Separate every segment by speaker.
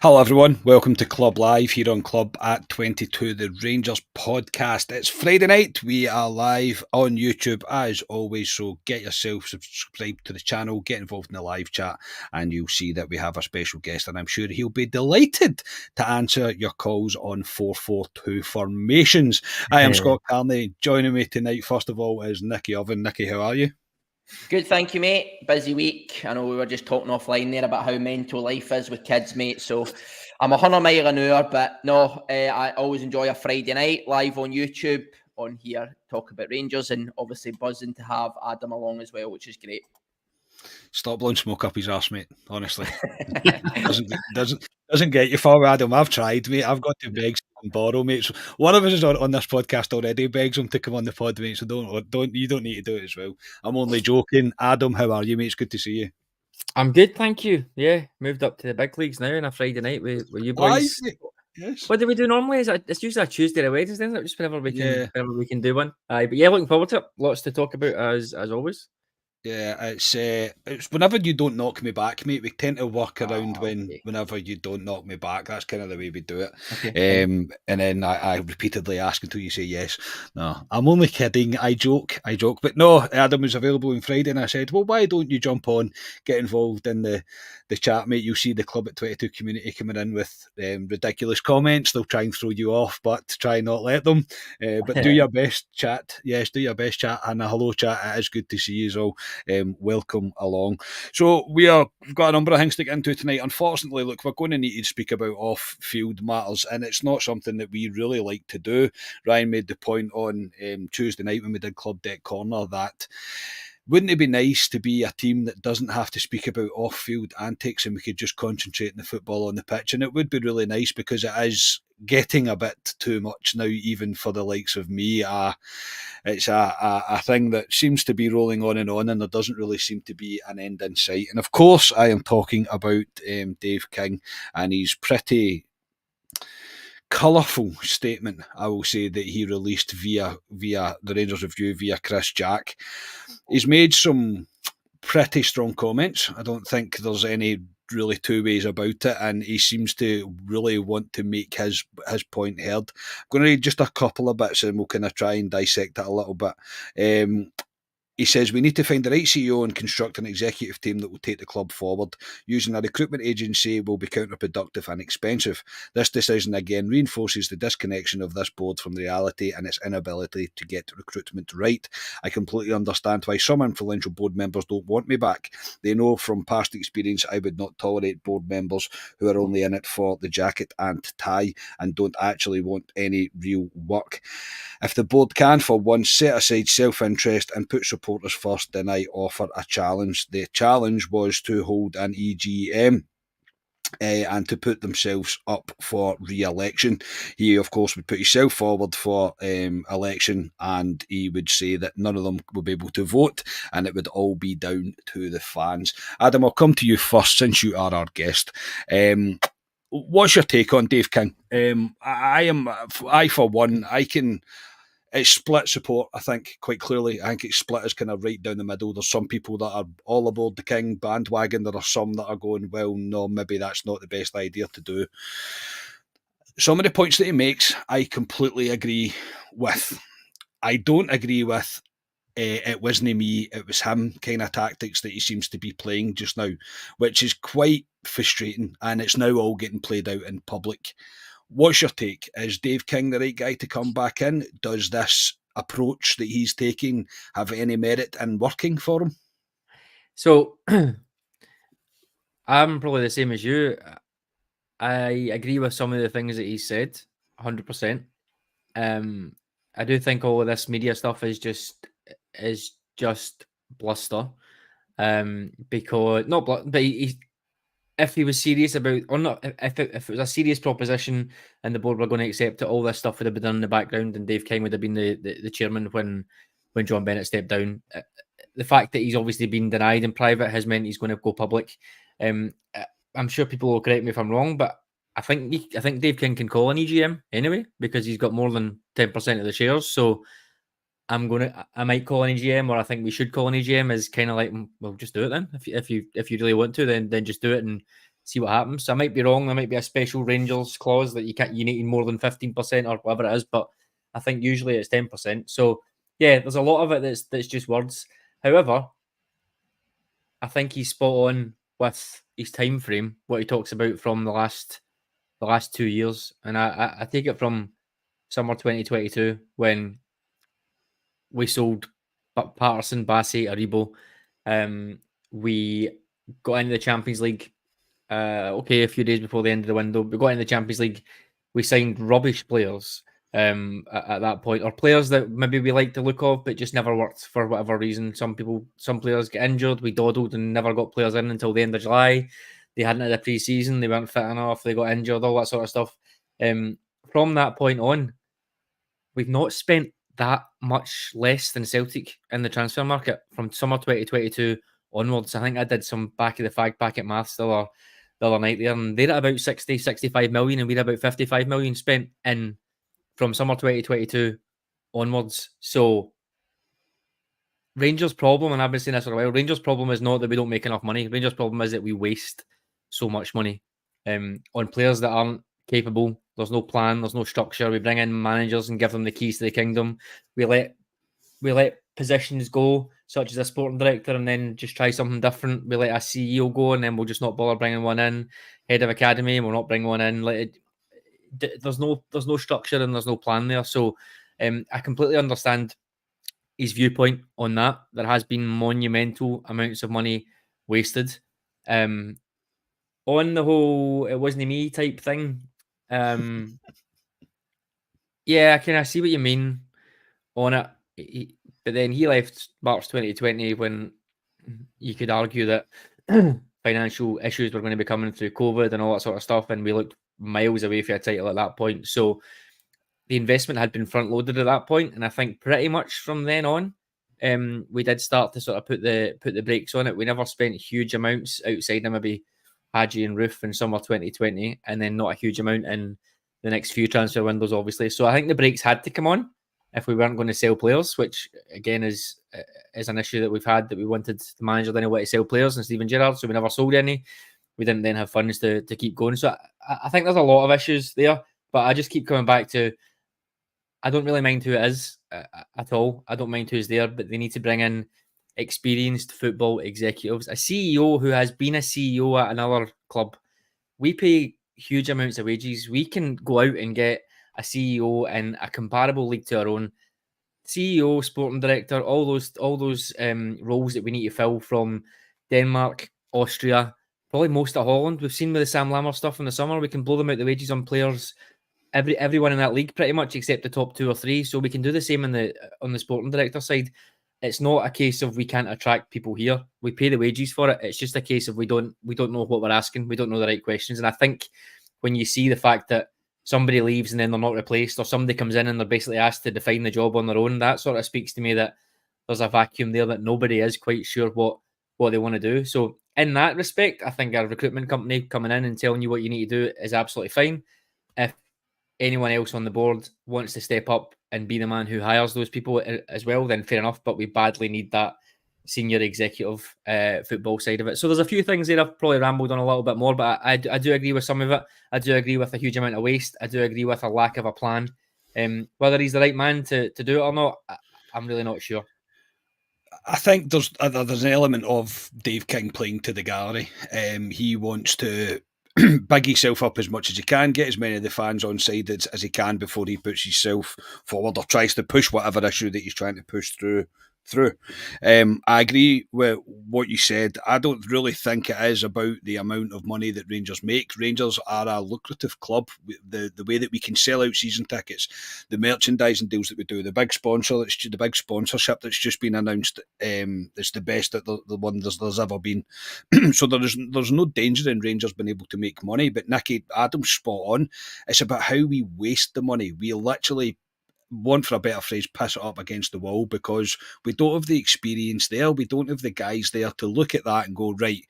Speaker 1: Hello everyone, welcome to Club Live here on Club at 22, the Rangers podcast. It's Friday night, we are live on YouTube as always, so get yourself subscribed to the channel, get involved in the live chat, and you'll see that we have a special guest, and I'm sure he'll be delighted to answer your calls on 4-4-2 formations. I am Scott Carney. Joining me tonight, first of all, is Nicky Oven. Nicky, how are you?
Speaker 2: Good, thank you, mate. Busy week. I know we were just talking offline there about how mental life is with kids, mate. So I'm 100 mile an hour, but no, I always enjoy a Friday night live on YouTube on here, talk about Rangers, and obviously buzzing to have Adam along as well, which is great.
Speaker 1: Stop blowing smoke up his arse, mate. Honestly, doesn't get you far, Adam. I've tried, mate. I've got to beg and borrow, mate. So one of us is on this podcast already. Begs him to come on the pod, mate. So don't you don't need to do it as well. I'm only joking. Adam, how are you, mate? It's good to see you.
Speaker 3: I'm good, thank you. Yeah, moved up to the big leagues now on a Friday night with you boys.
Speaker 1: Yes.
Speaker 3: What do we do normally? It's usually a Tuesday or a Wednesday, isn't it? Just whenever we can do one. But yeah, looking forward to it. Lots to talk about as always.
Speaker 1: Yeah, it's whenever you don't knock me back, mate. We tend to work around whenever you don't knock me back. That's kind of the way we do it.
Speaker 3: Okay.
Speaker 1: And then I repeatedly ask until you say yes. No, I'm only kidding. I joke. But no, Adam was available on Friday, and I said, well, why don't you jump on, get involved in the chat, mate? You'll see the Club at 22 community coming in with ridiculous comments. They'll try and throw you off, but try not let them. But do your best, chat. Yes, do your best, chat, and a hello, chat. It is good to see you all. Welcome along. So we've got a number of things to get into tonight. Unfortunately, look, we're going to need to speak about off-field matters, and it's not something that we really like to do. Ryan made the point on Tuesday night when we did Club Deck Corner that wouldn't it be nice to be a team that doesn't have to speak about off-field antics and we could just concentrate on the football on the pitch? And it would be really nice because it is getting a bit too much now, even for the likes of me. It's a thing that seems to be rolling on, and there doesn't really seem to be an end in sight. And of course, I am talking about Dave King and his pretty colourful statement, I will say, that he released via the Rangers Review, via Chris Jack. He's made some pretty strong comments. I don't think there's any really two ways about it, and he seems to really want to make his point heard. I'm going to read just a couple of bits and we'll kind of try and dissect it a little bit. He says, we need to find the right CEO and construct an executive team that will take the club forward. Using a recruitment agency will be counterproductive and expensive. This decision again reinforces the disconnection of this board from reality and its inability to get recruitment right. I completely understand why some influential board members don't want me back. They know from past experience I would not tolerate board members who are only in it for the jacket and tie and don't actually want any real work. If the board can, for once, set aside self-interest and put supporters first, then I offer a challenge. The challenge was to hold an EGM and to put themselves up for re-election. He, of course, would put himself forward for election, and he would say that none of them would be able to vote, and it would all be down to the fans. Adam, I'll come to you first, since you are our guest. What's your take on Dave King? I for one, it's split support, I think, quite clearly. I think it's split as kind of right down the middle. There's some people that are all aboard the King bandwagon. There are some that are going, well, no, maybe that's not the best idea to do. Some of the points that he makes, I completely agree with. I don't agree with it wasn't me, it was him kind of tactics that he seems to be playing just now, which is quite frustrating, and it's now all getting played out in public. What's your take? Is Dave King the right guy to come back in? Does this approach that he's taking have any merit in working for him?
Speaker 3: So I'm probably the same as you. I agree with some of the things that he said, 100%. I do think all of this media stuff is just bluster. Because if he was serious about, or not, if it was a serious proposition and the board were going to accept it, all this stuff would have been done in the background, and Dave King would have been the chairman when John Bennett stepped down. The fact that he's obviously been denied in private has meant he's going to go public. I'm sure people will correct me if I'm wrong, but I think Dave King can call an EGM anyway because he's got more than 10% of the shares. So I might call an EGM, or I think we should call an EGM. Is kind of like, well, just do it then. If you really want to, then just do it and see what happens. So I might be wrong. There might be a special Rangers clause that you need more than 15% or whatever it is, but I think usually it's 10%. So yeah, there's a lot of it that's just words. However, I think he's spot on with his time frame, what he talks about from the last 2 years, and I take it from summer 2022 when we sold Patterson, Bassey, Aribo. We got into the Champions League. A few days before the end of the window, we got into the Champions League. We signed rubbish players at that point, or players that maybe we like the look of, but just never worked for whatever reason. Some players get injured. We dawdled and never got players in until the end of July. They hadn't had a pre-season. They weren't fit enough. They got injured. All that sort of stuff. From that point on, we've not spent that much less than Celtic in the transfer market from summer 2022 onwards. I think I did some back of the fag packet maths the other night there, and they're at about 60, 65 million, and we're about 55 million spent in from summer 2022 onwards. So Rangers' problem, and I've been saying this for a while, Rangers' problem is not that we don't make enough money. Rangers' problem is that we waste so much money on players that aren't capable. There's no plan, there's no structure. We bring in managers and give them the keys to the kingdom. We let positions go, such as a sporting director, and then just try something different. We let a CEO go, and then we'll just not bother bringing one in. Head of academy, and we'll not bring one in. There's no structure and there's no plan there. So I completely understand his viewpoint on that. There has been monumental amounts of money wasted. On the whole, it wasn't me type thing. Yeah, I kind of see what you mean on it. But then he left March 2020 when you could argue that financial issues were going to be coming through COVID and all that sort of stuff, and we looked miles away from a title at that point. So the investment had been front loaded at that point, and I think pretty much from then on, we did start to sort of put the brakes on it. We never spent huge amounts outside of maybe Hadji and Roof in summer 2020, and then not a huge amount in the next few transfer windows, obviously. So I think the brakes had to come on if we weren't going to sell players, which again is an issue that we've had, that we wanted the manager didn't want to sell players and Steven Gerrard, so we never sold any. We didn't then have funds to keep going. So I think there's a lot of issues there, but I just keep coming back to, I don't really mind who it is at all. I don't mind who's there, but they need to bring in experienced football executives. A CEO who has been a CEO at another club. We pay huge amounts of wages. We can go out and get a CEO in a comparable league to our own. CEO, sporting director, all those roles that we need to fill from Denmark, Austria, probably most of Holland. We've seen with the Sam Lammer stuff in the summer, we can blow them out the wages on players. Everyone in that league pretty much except the top 2 or 3. So we can do the same on the sporting director side. It's not a case of we can't attract people here. We pay the wages for it. It's just a case of we don't know what we're asking. We don't know the right questions. And I think when you see the fact that somebody leaves and then they're not replaced, or somebody comes in and they're basically asked to define the job on their own, that sort of speaks to me that there's a vacuum there, that nobody is quite sure what they want to do. So in that respect, I think a recruitment company coming in and telling you what you need to do is absolutely fine. If anyone else on the board wants to step up and be the man who hires those people as well, then fair enough. But we badly need that senior executive football side of it. So there's a few things there I've probably rambled on a little bit more, but I do agree with some of it. I do agree with a huge amount of waste. I do agree with a lack of a plan. Whether he's the right man to do it or not, I'm really not sure.
Speaker 1: I think there's an element of Dave King playing to the gallery. He wants to big himself up as much as he can, get as many of the fans on side as he can before he puts himself forward or tries to push whatever issue that he's trying to push through. I agree with what you said. I don't really think it is about the amount of money that Rangers make. Rangers are a lucrative club. The way that we can sell out season tickets, the merchandising deals that we do, the big sponsorship that's just been announced, it's the best that the one there's ever been. So there's no danger in Rangers being able to make money. But Nicky, Adam's spot on. It's about how we waste the money. We literally, want for a better phrase, piss it up against the wall because we don't have the experience there. We don't have the guys there to look at that and go, right,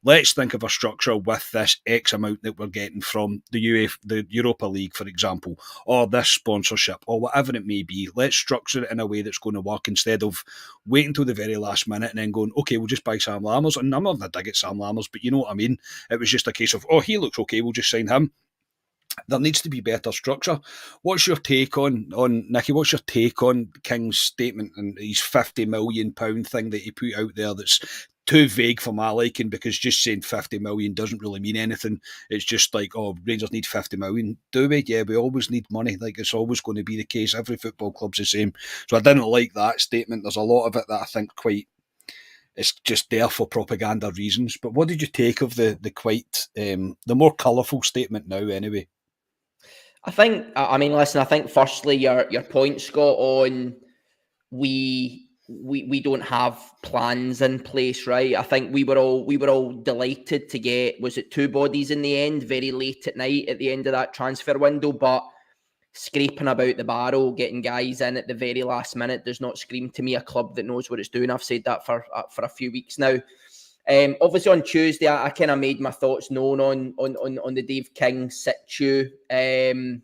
Speaker 1: let's think of a structure with this X amount that we're getting from the Europa League, for example, or this sponsorship, or whatever it may be. Let's structure it in a way that's going to work instead of waiting until the very last minute and then going, okay, we'll just buy Sam Lammers. And I'm not a dig at Sam Lammers, but you know what I mean? It was just a case of, oh, he looks okay, we'll just sign him. There needs to be better structure. What's your take on Nicky? What's your take on King's statement and his £50 million thing that he put out there that's too vague for my liking, because just saying 50 million doesn't really mean anything. It's just like, oh, Rangers need 50 million. Do we? Yeah, we always need money. Like, it's always going to be the case. Every football club's the same. So I didn't like that statement. There's a lot of it that I think it's just there for propaganda reasons. But what did you take of the more colourful statement now anyway?
Speaker 2: I think firstly your point, Scott, on we don't have plans in place, right? I think we were all delighted to get, was it 2 bodies in the end, very late at night at the end of that transfer window, but scraping about the barrel, getting guys in at the very last minute does not scream to me a club that knows what it's doing. I've said that for a few weeks now. Obviously on Tuesday, I kind of made my thoughts known on the Dave King situ. I'm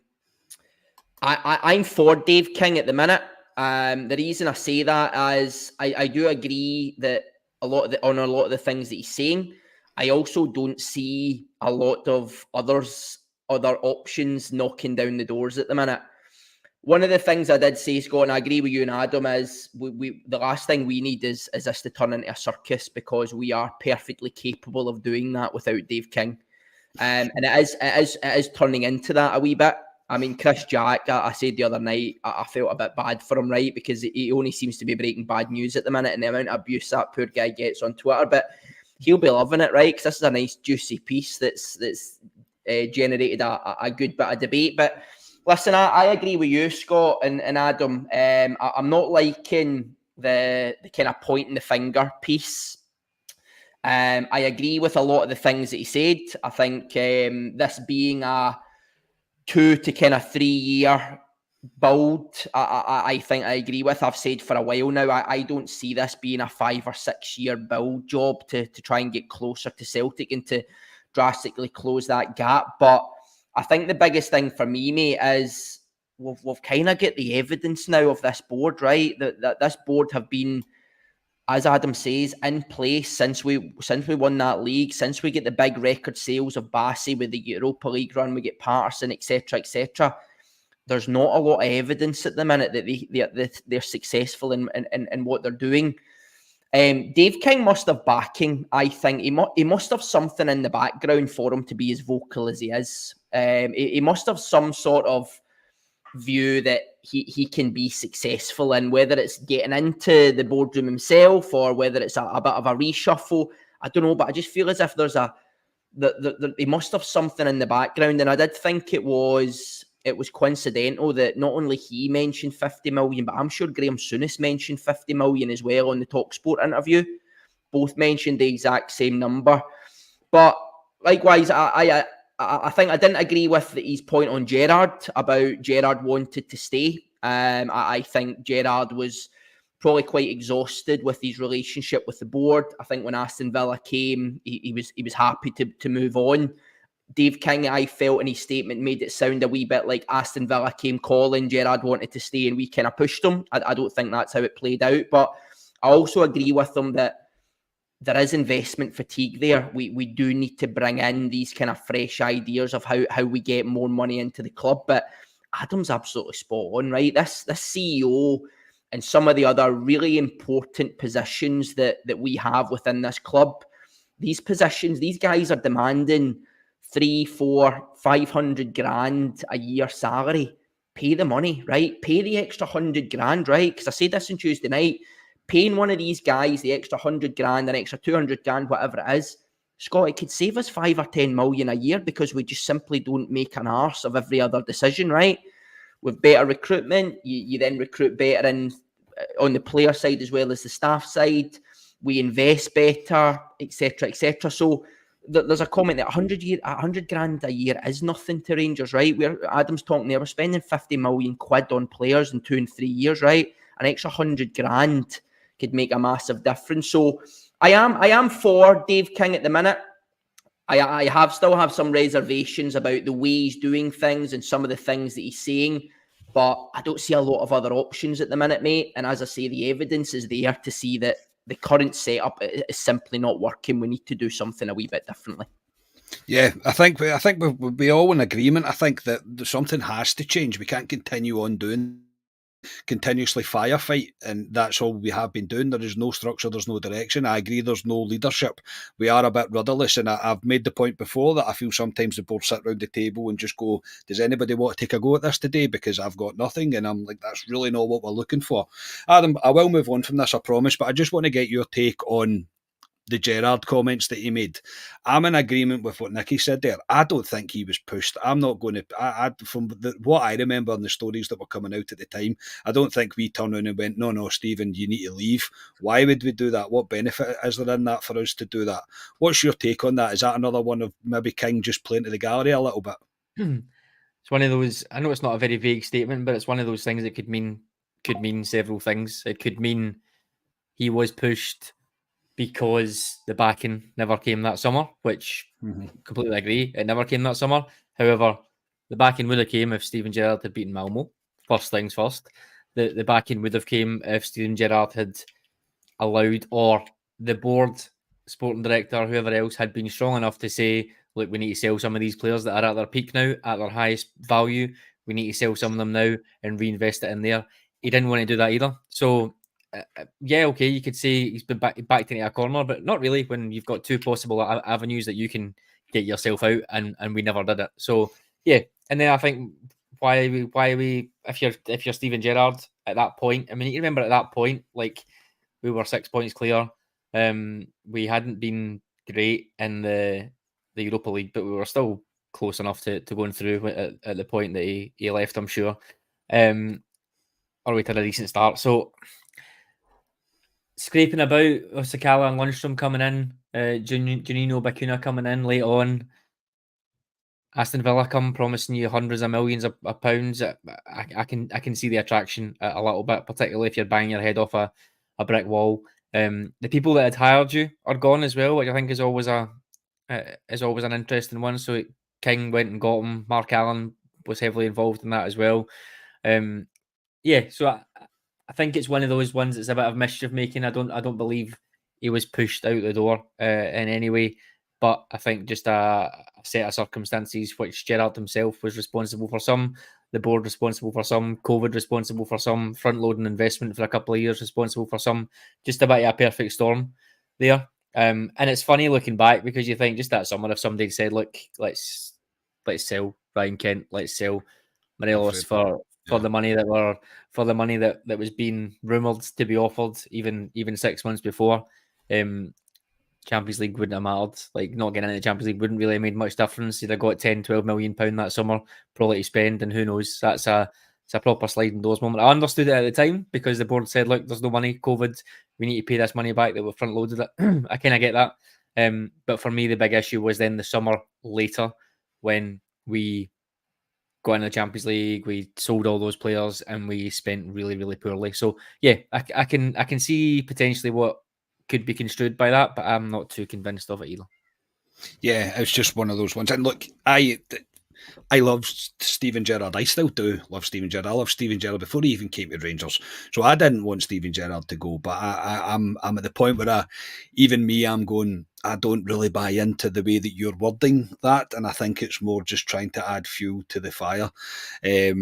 Speaker 2: for Dave King at the minute. The reason I say that is I do agree that a lot of the things that he's saying. I also don't see a lot of other options knocking down the doors at the minute. One of the things I did say, Scott, and I agree with you and Adam, is we the last thing we need is this to turn into a circus, because we are perfectly capable of doing that without Dave King. And it is turning into that a wee bit. I mean, Chris Jack, I said the other night, I felt a bit bad for him, right? Because he only seems to be breaking bad news at the minute, and the amount of abuse that poor guy gets on Twitter. But he'll be loving it, right? Because this is a nice, juicy piece that's generated a good bit of debate. But listen, I agree with you, Scott and Adam. I'm not liking the kind of pointing the finger piece. I agree with a lot of the things that he said. I think this being a 2 to kind of 3 year build, I think I agree with. I've said for a while now, I don't see this being a 5 or 6 year build job to try and get closer to Celtic and to drastically close that gap. But I think the biggest thing for me, mate, is we've kind of get the evidence now of this board, right? That this board have been, as Adam says, in place since we won that league, since we get the big record sales of Bassey with the Europa League run, we get Patterson, etc., etc. There's not a lot of evidence at the minute that they're successful in what they're doing. Dave King must have backing. I think he must have something in the background for him to be as vocal as he is. He must have some sort of view that he can be successful in, whether it's getting into the boardroom himself or whether it's a bit of a reshuffle. I don't know, but I just feel as if there's he must have something in the background. And I did think it was coincidental that not only he mentioned 50 million, but I'm sure Graham Souness mentioned 50 million as well on the TalkSport interview. Both mentioned the exact same number. But likewise, I think I didn't agree with his point on Gerrard about Gerrard wanted to stay. I think Gerrard was probably quite exhausted with his relationship with the board. I think when Aston Villa came, he was happy to move on. Dave King, I felt in his statement, made it sound a wee bit like Aston Villa came calling, Gerrard wanted to stay, and we kind of pushed him. I don't think that's how it played out. But I also agree with him that there is investment fatigue there. We do need to bring in these kind of fresh ideas of how we get more money into the club. But Adam's absolutely spot on, right? This CEO and some of the other really important positions that we have within this club, these positions, these guys are demanding 300, 400, 500 grand a year salary. Pay the money, right? Pay the extra 100 grand, right? Because I said this on Tuesday night, paying one of these guys the extra 100 grand, an extra 200 grand, whatever it is, Scott, it could save us 5 or 10 million a year because we just simply don't make an arse of every other decision, right? With better recruitment, you then recruit better on the player side as well as the staff side. We invest better, etc., etc. So there's a comment that 100 grand a year is nothing to Rangers, right? Adam's talking there, we're spending 50 million quid on players in 2 and 3 years, right? An extra 100 grand could make a massive difference. So I am for Dave King at the minute. I still have some reservations about the way he's doing things and some of the things that he's saying, but I don't see a lot of other options at the minute, mate. And as I say, the evidence is there to see that the current setup is simply not working. We need to do something a wee bit differently.
Speaker 1: Yeah, I think we'll be all in agreement. I think that something has to change. We can't continue on doing continuously firefight, and that's all we have been doing. There is no structure, there's no direction. I agree, there's no leadership. We are a bit rudderless, and I've made the point before that I feel sometimes the board sit around the table and just go, does anybody want to take a go at this today? Because I've got nothing, and I'm like, that's really not what we're looking for. Adam, I will move on from this, I promise, but I just want to get your take on the Gerrard comments that he made. I'm in agreement with what Nicky said there. I don't think he was pushed. I'm not going to, from what I remember in the stories that were coming out at the time, I don't think we turned around and went, no, Stephen, you need to leave. Why would we do that? What benefit is there in that for us to do that? What's your take on that? Is that another one of maybe King just playing to the gallery a little bit?
Speaker 3: It's one of those, I know it's not a very vague statement, but it's one of those things that could mean several things. It could mean he was pushed because the backing never came that summer, which completely agree. It never came that summer. However, the backing would have came if Steven Gerrard had beaten Malmo. First things first. The backing would have came if Steven Gerrard had allowed, or the board, sporting director, whoever else had been strong enough to say, look, we need to sell some of these players that are at their peak now, at their highest value. We need to sell some of them now and reinvest it in there. He didn't want to do that either. So, yeah, okay, you could say he's been backed into a corner, but not really when you've got two possible avenues that you can get yourself out, and we never did it. So, yeah, and then I think why we if you're Steven Gerrard at that point, I mean, you remember at that point, like, we were 6 points clear. We hadn't been great in the Europa League, but we were still close enough to going through at the point that he left, I'm sure. Or we had a decent start. So, scraping about with Sakala and Lundstrom coming in, Juninho Bacuna coming in late on, Aston Villa come promising you hundreds of millions of pounds. I can see the attraction a little bit, particularly if you're banging your head off a brick wall. The people that had hired you are gone as well, which I think is always an interesting one. So King went and got him. Mark Allen was heavily involved in that as well. Yeah, so I think it's one of those ones that's a bit of mischief making. I don't believe he was pushed out the door in any way, but I think just a set of circumstances which Gerrard himself was responsible for some, the board responsible for some, COVID responsible for some, front loading investment for a couple of years responsible for some, just about a perfect storm there. And it's funny looking back because you think just that summer if somebody said, look, let's sell Ryan Kent, let's sell Morelos for the money that was being rumoured to be offered even 6 months before. Champions League wouldn't have mattered. Like, not getting into the Champions League wouldn't really have made much difference. He'd have got 10, 12 million pound that summer probably to spend, and who knows, it's a proper sliding doors moment. I understood it at the time because the board said, look, there's no money, COVID, we need to pay this money back, that we front loaded it. I kind of get that. But for me, the big issue was then the summer later when we got into the Champions League, we sold all those players, and we spent really, really poorly. So yeah, I can see potentially what could be construed by that, but I'm not too convinced of it either.
Speaker 1: Yeah, it's just one of those ones. And look, I love Steven Gerrard. I still do love Steven Gerrard. I love Steven Gerrard before he even came to Rangers. So I didn't want Steven Gerrard to go, but I'm at the point where I'm going, I don't really buy into the way that you're wording that, and I think it's more just trying to add fuel to the fire. As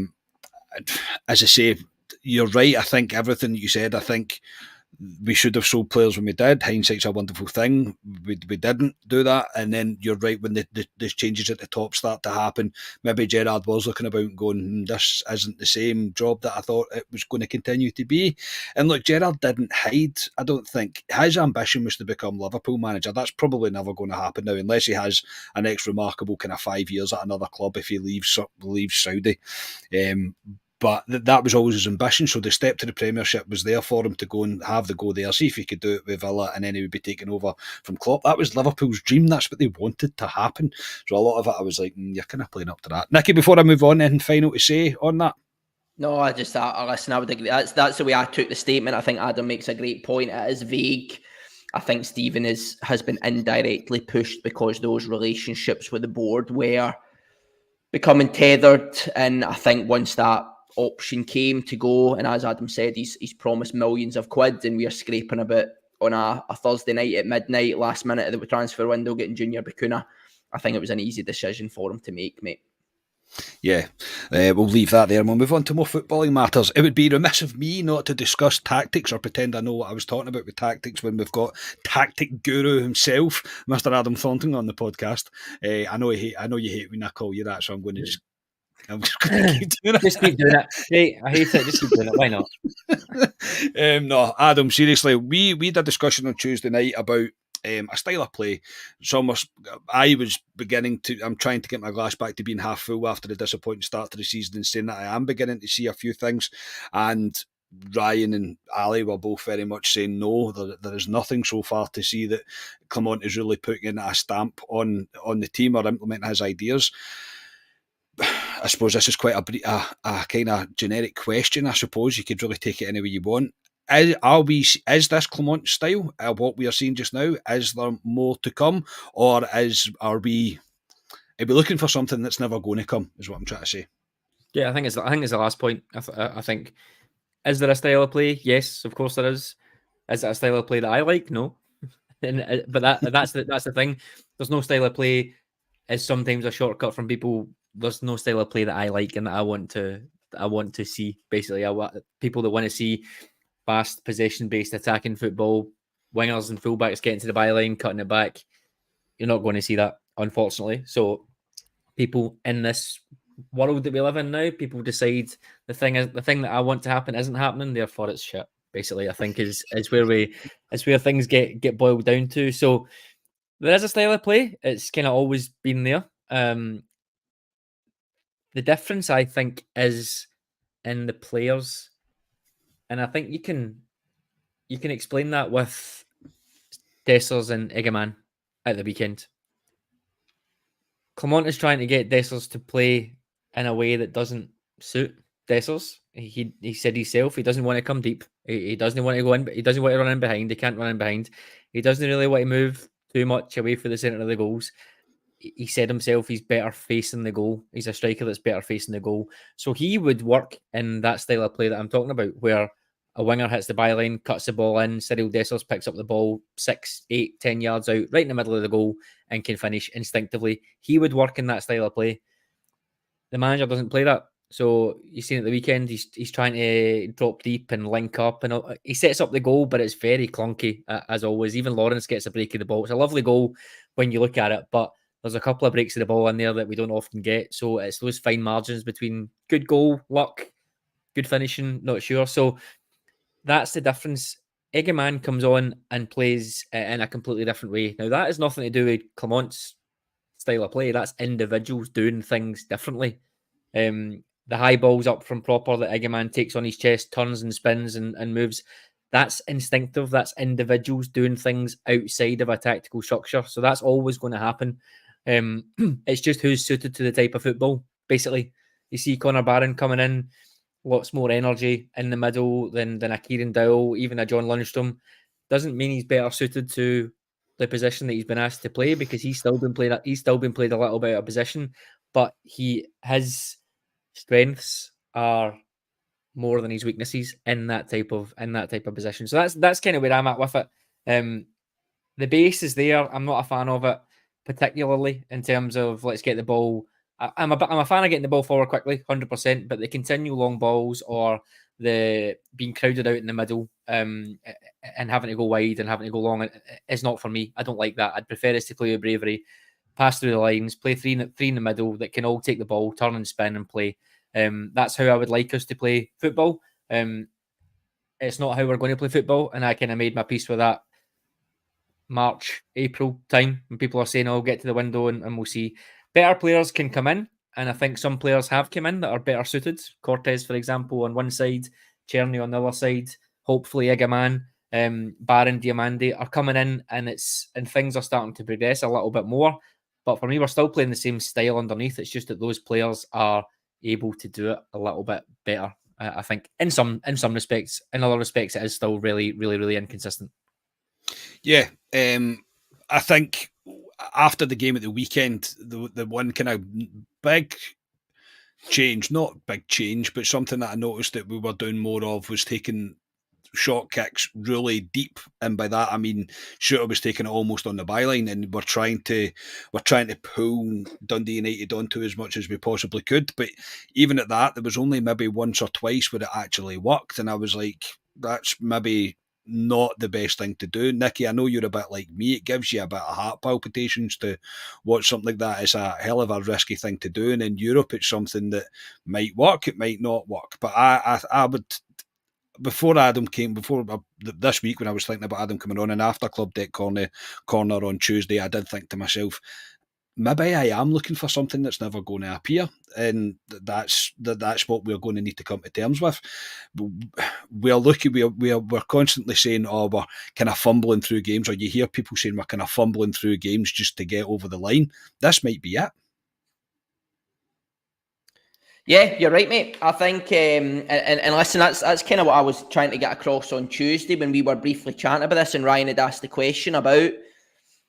Speaker 1: I say, you're right. I think everything that you said, I think we should have sold players when we did. Hindsight's a wonderful thing. We didn't do that. And then you're right, when the changes at the top start to happen, maybe Gerrard was looking about and going, this isn't the same job that I thought it was going to continue to be. And look, Gerrard didn't hide. I don't think his ambition was to become Liverpool manager. That's probably never going to happen now, unless he has a next remarkable kind of 5 years at another club if he leaves Saudi. But that was always his ambition. So the step to the Premiership was there for him to go and have the go there, see if he could do it with Villa, and then he would be taken over from Klopp. That was Liverpool's dream. That's what they wanted to happen. So a lot of it, I was like, you're kind of playing up to that. Nicky, before I move on, anything final to say on that?
Speaker 2: No, listen, I would agree. That's the way I took the statement. I think Adam makes a great point. It is vague. I think Stephen has been indirectly pushed because those relationships with the board were becoming tethered. And I think once that option came to go, and as Adam said, he's promised millions of quid, and we are scraping about on a Thursday night at midnight, last minute of the transfer window, getting Junior Bacuna. I think it was an easy decision for him to make, mate.
Speaker 1: Yeah, we'll leave that there and we'll move on to more footballing matters. It would be remiss of me not to discuss tactics or pretend I know what I was talking about with tactics when we've got tactic guru himself, Mr. Adam Thornton, on the podcast. I know you hate when I call you that, so I'm just going to keep doing it.
Speaker 3: Just keep doing it. Hey, I hate it. Just keep doing it. Why not?
Speaker 1: No, Adam, seriously, we had a discussion on Tuesday night about a style of play. I'm trying to get my glass back to being half full after the disappointing start to the season and saying that I am beginning to see a few things. And Ryan and Ali were both very much saying no, there is nothing so far to see that Clement is really putting in a stamp on the team or implementing his ideas. I suppose this is quite a kind of generic question. I suppose you could really take it any way you want. Is this Clement style what we are seeing just now? Is there more to come, or are we looking for something that's never going to come? Is what I'm trying to say.
Speaker 3: Yeah, I think it's the last point. I think, is there a style of play? Yes, of course there is. Is that a style of play that I like? No, but that's the thing. There's no style of play is sometimes a shortcut from people. There's no style of play that I like and that I want to see. Basically, I want people that want to see fast possession-based attacking football, wingers and fullbacks getting to the byline, cutting it back. You're not going to see that, unfortunately. So people in this world that we live in now, people decide the thing that I want to happen isn't happening, therefore it's shit. Basically, I think is where things get boiled down to. So there is a style of play. It's kind of always been there. The difference, I think, is in the players. And I think you can explain that with Dessers and Egeman at the weekend. Clement is trying to get Dessers to play in a way that doesn't suit Dessers. He said himself he doesn't want to come deep. He doesn't want to go in. He doesn't want to run in behind. He can't run in behind. He doesn't really want to move too much away from the centre of the goals. He said himself he's better facing the goal. He's a striker that's better facing the goal. So he would work in that style of play that I'm talking about, where a winger hits the byline, cuts the ball in, Cyril Dessers picks up the ball 6, 8, 10 yards out, right in the middle of the goal, and can finish instinctively. He would work in that style of play. The manager doesn't play that. So you've seen at the weekend, he's trying to drop deep and link up, and he sets up the goal, but it's very clunky, as always. Even Lawrence gets a break of the ball. It's a lovely goal when you look at it, but there's a couple of breaks of the ball in there that we don't often get. So it's those fine margins between good goal, luck, good finishing, not sure. So that's the difference. Egeman comes on and plays in a completely different way. Now, that has nothing to do with Clement's style of play. That's individuals doing things differently. The high balls up from proper that Egeman takes on his chest, turns and spins and moves. That's instinctive. That's individuals doing things outside of a tactical structure. So that's always going to happen. It's just who's suited to the type of football. Basically, you see Connor Barron coming in, lots more energy in the middle than a Kieran Dowell, even a John Lundstrom. Doesn't mean he's better suited to the position that he's been asked to play, because he's still been played a little bit out of position, but his strengths are more than his weaknesses in that type of position. So that's kind of where I'm at with it. The base is there. I'm not a fan of it, particularly in terms of let's get the ball. I'm a fan of getting the ball forward quickly, 100%. But the continual long balls or the being crowded out in the middle and having to go wide and having to go long is not for me. I don't like that. I'd prefer us to play with bravery, pass through the lines, play three in the middle that can all take the ball, turn and spin and play. That's how I would like us to play football. It's not how we're going to play football, and I kind of made my peace with that March, April time when people are saying, "Oh, get to the window and we'll see." Better players can come in, and I think some players have come in that are better suited. Cortez, for example, on one side, Cherny on the other side. Hopefully, Egeman, Barron, Diamande are coming in, and things are starting to progress a little bit more. But for me, we're still playing the same style underneath. It's just that those players are able to do it a little bit better. I think in some respects. In other respects, it is still really, really, really inconsistent.
Speaker 1: Yeah, I think after the game at the weekend, the one kind of big change, not big change, but something that I noticed that we were doing more of was taking shot kicks really deep, and by that I mean Shooter was taking it almost on the byline, and we're trying to pull Dundee United onto as much as we possibly could. But even at that, there was only maybe once or twice where it actually worked, and I was like, that's maybe not the best thing to do. Nicky, I know you're a bit like me. It gives you a bit of heart palpitations to watch something like that. It's a hell of a risky thing to do, and in Europe, it's something that might work, it might not work. But I would, before this week when I was thinking about Adam coming on, and after Club Deck Corner on Tuesday, I did think to myself, maybe I am looking for something that's never going to appear, and that's what we're going to need to come to terms with. We're constantly saying, oh, we're kind of fumbling through games, or you hear people saying we're kind of fumbling through games just to get over the line. This might be it.
Speaker 2: Yeah, you're right, mate. I think, and listen, that's kind of what I was trying to get across on Tuesday when we were briefly chatting about this, and Ryan had asked the question about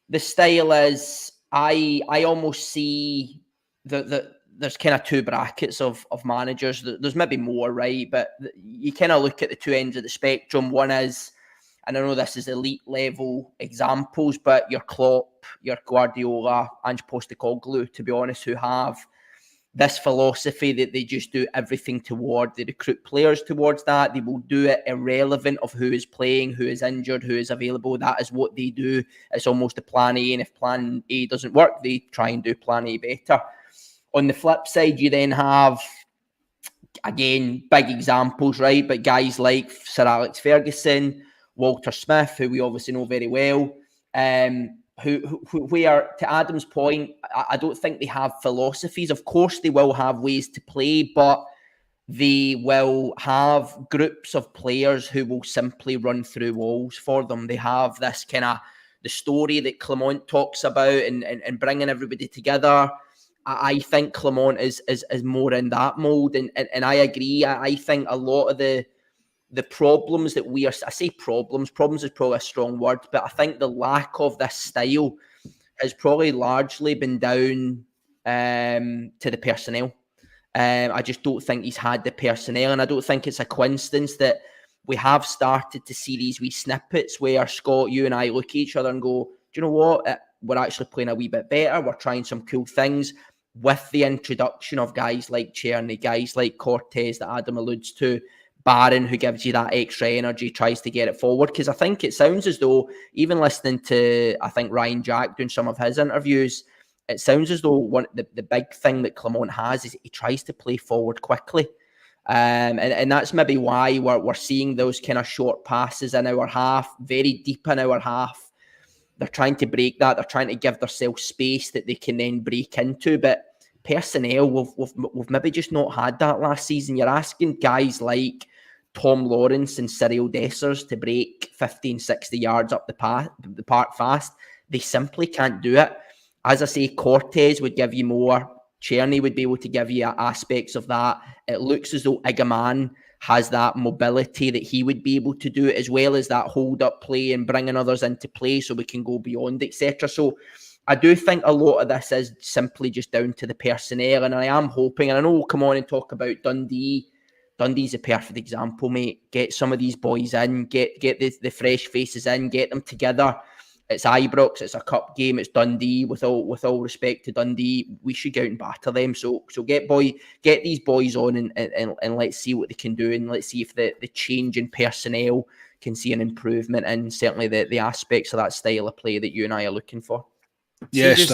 Speaker 2: the style. Is I almost see that there's kind of two brackets of managers. There's maybe more, right? But you kind of look at the two ends of the spectrum. One is, and I know this is elite level examples, but your Klopp, your Guardiola, Ange Postecoglou, to be honest, who have this philosophy that they just do everything toward, they recruit players towards that. They will do it irrelevant of who is playing, who is injured, who is available. That is what they do. It's almost a plan A, and if plan A doesn't work, they try and do plan A better. On the flip side, you then have, again, big examples, right? But guys like Sir Alex Ferguson, Walter Smith, who we obviously know very well, who are, to Adam's point, I don't think they have philosophies. Of course, they will have ways to play, but they will have groups of players who will simply run through walls for them. They have this kind of, the story that Clement talks about and bringing everybody together. I think Clement is more in that mold, and I agree. I think a lot of the problems that we are, I say problems is probably a strong word, but I think the lack of this style has probably largely been down to the personnel. I just don't think he's had the personnel, and I don't think it's a coincidence that we have started to see these wee snippets where, Scott, you and I look at each other and go, do you know what? We're actually playing a wee bit better. We're trying some cool things with the introduction of guys like Czerny, guys like Cortez that Adam alludes to, Barron, who gives you that extra energy, tries to get it forward. Because I think it sounds as though, even listening to, I think, Ryan Jack doing some of his interviews, it sounds as though the big thing that Clement has is he tries to play forward quickly. And that's maybe why we're seeing those kind of short passes in our half, very deep in our half. They're trying to break that. They're trying to give themselves space that they can then break into. But personnel, we've maybe just not had that last season. You're asking guys like Tom Lawrence and Cyril Dessers to break 15, 60 yards up the park fast. They simply can't do it. As I say, Cortez would give you more. Czerny would be able to give you aspects of that. It looks as though Igaman has that mobility that he would be able to do, as well as that hold-up play and bringing others into play so we can go beyond, etc. So I do think a lot of this is simply just down to the personnel, and I am hoping, and I know we'll come on and talk about Dundee. Dundee's a perfect example, mate. Get some of these boys in, get the fresh faces in, get them together. It's Ibrox, it's a cup game, it's Dundee. With all respect to Dundee, we should go out and batter them. So get these boys on and let's see what they can do, and let's see if the change in personnel can see an improvement in certainly the aspects of that style of play that you and I are looking for.
Speaker 1: Yes,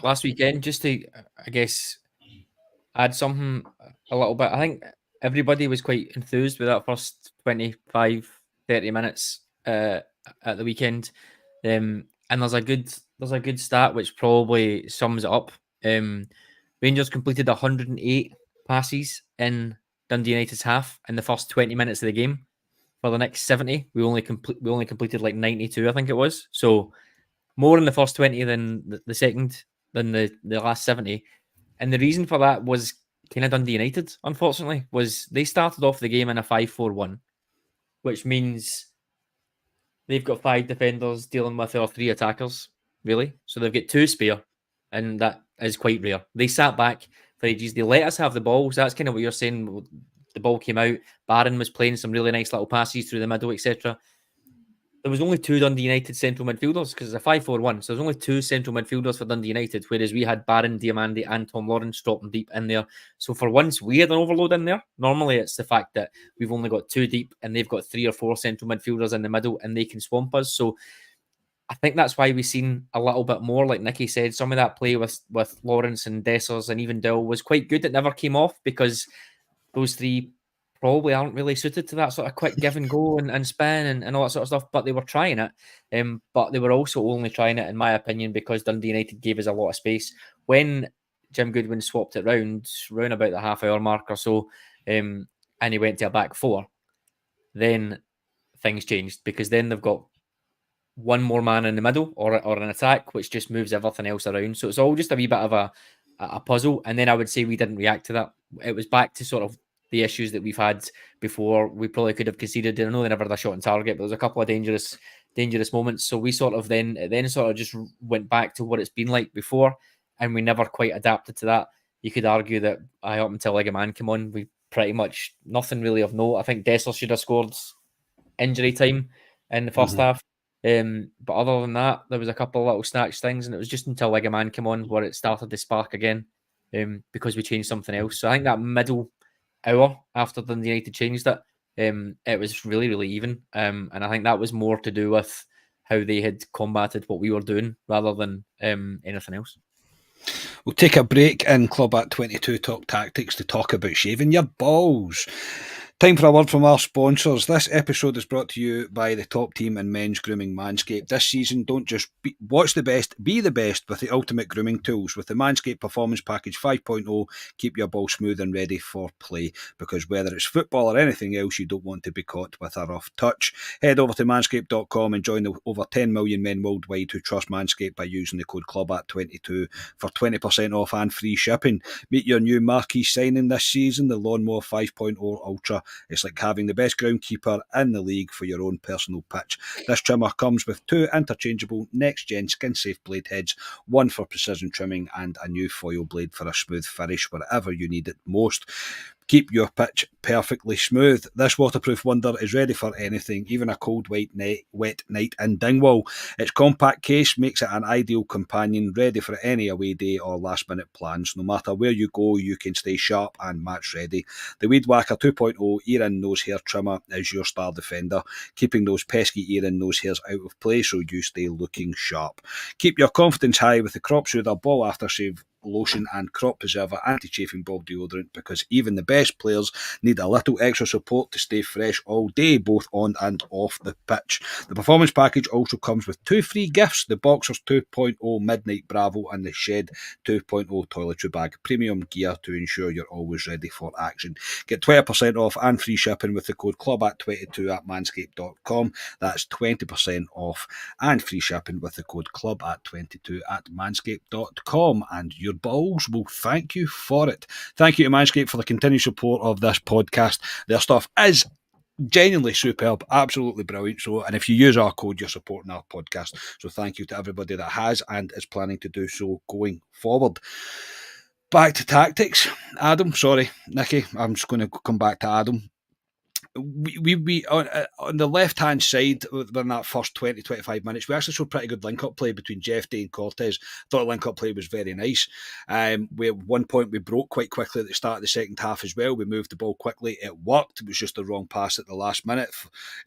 Speaker 3: last weekend, just to, I guess, add something a little bit. I think everybody was quite enthused with that first 25, 30 minutes at the weekend. And there's a good stat which probably sums it up. Rangers completed 108 passes in Dundee United's half in the first 20 minutes of the game. For the next 70, we only completed like 92, I think it was. So more in the first 20 than the last 70. And the reason for that was kind of Dundee United, unfortunately, was they started off the game in a 5-4-1, which means they've got 5 defenders dealing with our 3 attackers, really. So they've got 2 spare, and that is quite rare. They sat back for ages. They let us have the ball. So that's kind of what you're saying. The ball came out. Barron was playing some really nice little passes through the middle, etc. There was only 2 Dundee United central midfielders because it's a 5-4-1. So there's only 2 central midfielders for Dundee United, whereas we had Barron, Diamandi, and Tom Lawrence dropping deep in there. So for once, we had an overload in there. Normally, it's the fact that we've only got 2 deep and they've got 3 or 4 central midfielders in the middle and they can swamp us. So I think that's why we've seen a little bit more, like Nicky said, some of that play with Lawrence and Dessers and even Dill was quite good. It never came off because those 3 probably aren't really suited to that sort of quick give and go and spin and all that sort of stuff, but they were trying it. But they were also only trying it, in my opinion, because Dundee United gave us a lot of space. When Jim Goodwin swapped it round about the half-hour mark or so, and he went to a back 4, then things changed because then they've got one more man in the middle or an attack, which just moves everything else around. So it's all just a wee bit of a puzzle. And then I would say we didn't react to that. It was back to sort of the issues that we've had before. We probably could have conceded. I know they never had a shot on target, but there was a couple of dangerous moments. So we sort of then sort of just went back to what it's been like before, and we never quite adapted to that. You could argue that up until Ligaman came on, we pretty much nothing really of note. I think Dessler should have scored injury time in the first half. But other than that, there was a couple of little snatch things, and it was just until Ligaman came on where it started to spark again, because we changed something else. So I think that middle hour after Dundee United changed it, it was really, really even. And I think that was more to do with how they had combated what we were doing rather than anything else.
Speaker 1: We'll take a break in Club at 22 Talk Tactics to talk about shaving your balls. Time for a word from our sponsors. This episode is brought to you by the top team in men's grooming, Manscaped. This season, don't just watch the best, be the best with the ultimate grooming tools. With the Manscaped Performance Package 5.0, keep your ball smooth and ready for play. Because whether it's football or anything else, you don't want to be caught with a rough touch. Head over to manscaped.com and join the over 10 million men worldwide who trust Manscaped by using the code CLUBAT22 for 20% off and free shipping. Meet your new marquee signing this season, the Lawnmower 5.0 Ultra. It's like having the best groundkeeper in the league for your own personal pitch. This trimmer comes with 2 interchangeable next-gen skin-safe blade heads, 1 for precision trimming and a new foil blade for a smooth finish wherever you need it most. Keep your pitch perfectly smooth. This waterproof wonder is ready for anything, even a cold wet night in Dingwall. Its compact case makes it an ideal companion, ready for any away day or last minute plans. No matter where you go, you can stay sharp and match ready. The Weed Whacker 2.0 ear-in nose hair trimmer is your star defender, keeping those pesky ear-in nose hairs out of play so you stay looking sharp. Keep your confidence high with the Crop Soother Ball Aftershave Lotion and Crop Preserver Anti-Chafing Ball Deodorant, because even the best players need a little extra support to stay fresh all day, both on and off the pitch. The Performance Package also comes with 2 free gifts: the Boxers 2.0 Midnight Bravo and the Shed 2.0 Toiletry Bag. Premium gear to ensure you're always ready for action. Get 20% off and free shipping with the code CLUBAT22 at manscaped.com. That's 20% off and free shipping with the code CLUBAT22 at manscaped.com, and your balls will thank you for it. Thank you to Manscaped for the continued support of this podcast. Their stuff is genuinely superb, absolutely brilliant. So, and if you use our code, you're supporting our podcast. So thank you to everybody that has and is planning to do so going forward. Back to tactics. Adam, sorry, Nicky, I'm just going to come back to Adam. We on the left-hand side, in that first 20-25 minutes, we actually showed pretty good link-up play between Jeff Day and Cortez. I thought the link-up play was very nice. At one point, we broke quite quickly at the start of the second half as well. We moved the ball quickly. It worked. It was just the wrong pass at the last minute,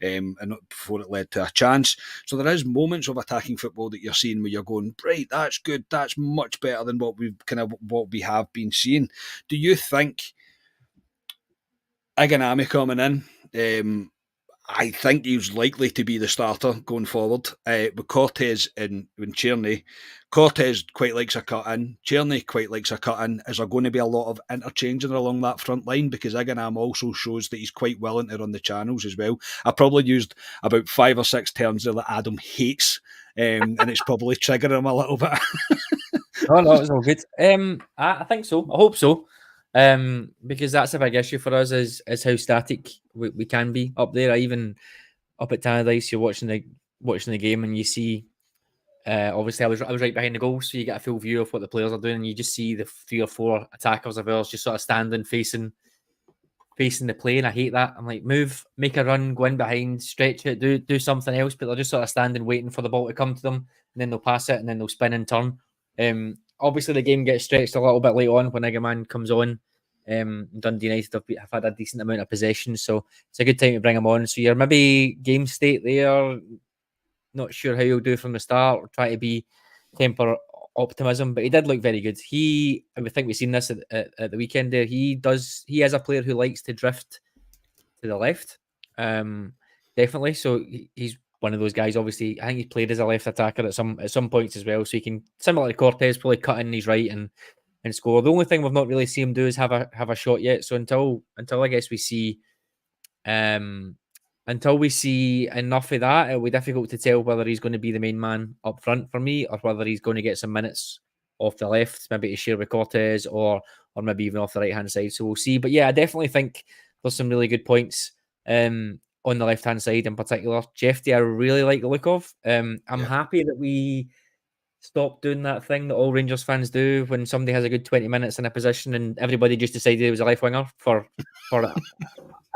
Speaker 1: and before it led to a chance. So there is moments of attacking football that you're seeing where you're going, right, that's good. That's much better than what we have been seeing. Do you think Iganami coming in, I think he's likely to be the starter going forward with Cortez and Tierney. Cortez quite likes a cut-in. Tierney quite likes a cut-in. Is there going to be a lot of interchanging along that front line? Because Iganam also shows that he's quite willing to run the channels as well. I probably used about 5 or 6 terms there that Adam hates, and it's probably triggering him a little bit.
Speaker 3: No, it's all good. I think so. I hope so. Because that's a big issue for us is how static we can be up there. Even up at Tannadice, you're watching watching the game, and you see. Obviously, I was right behind the goal, so you get a full view of what the players are doing, and you just see the 3 or 4 attackers of ours just sort of standing, facing the play, and I hate that. I'm like, move, make a run, go in behind, stretch it, do something else, but they're just sort of standing, waiting for the ball to come to them, and then they'll pass it, and then they'll spin and turn. Obviously, the game gets stretched a little bit late on when Egerman comes on. Dundee United have had a decent amount of possession, so it's a good time to bring him on. So you're maybe game state there. Not sure how he'll do from the start, or try to temper optimism, but he did look very good. I think we've seen this at the weekend there. He is a player who likes to drift to the left, definitely. So he's one of those guys. Obviously, I think he's played as a left attacker at some points as well. So he can, similar to Cortez, probably cut in his right and score. The only thing we've not really seen him do is have a shot yet. So until I guess we see until we see enough of that, it'll be difficult to tell whether he's going to be the main man up front for me, or whether he's going to get some minutes off the left, maybe to share with Cortez, or maybe even off the right-hand side. So we'll see. But yeah, I definitely think there's some really good points on the left-hand side in particular. Jeffy, I really like the look of. I'm happy that we stopped doing that thing that all Rangers fans do when somebody has a good 20 minutes in a position and everybody just decided he was a left winger for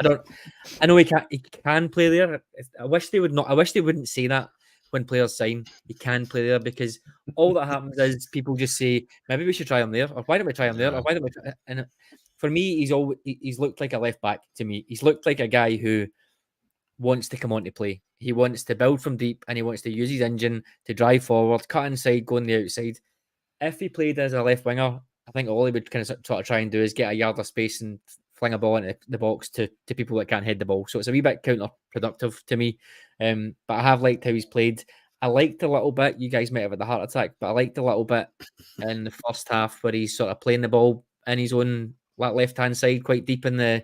Speaker 3: I know he can play there. I wish they wouldn't say that when players sign. He can play there, because all that happens is people just say, maybe we should try him there, or why don't we try him there, or why don't we try? And for me, he's looked like a left back to me. He's looked like a guy who wants to come on to play. He wants to build from deep, and he wants to use his engine to drive forward, cut inside, go on the outside. If he played as a left winger, I think all he would kind of sort of try and do is get a yard of space and fling a ball into the box to people that can't head the ball. So it's a wee bit counterproductive to me. But I have liked how he's played. I liked a little bit, you guys might have had the heart attack, but I liked a little bit in the first half where he's sort of playing the ball in his own left-hand side, quite deep in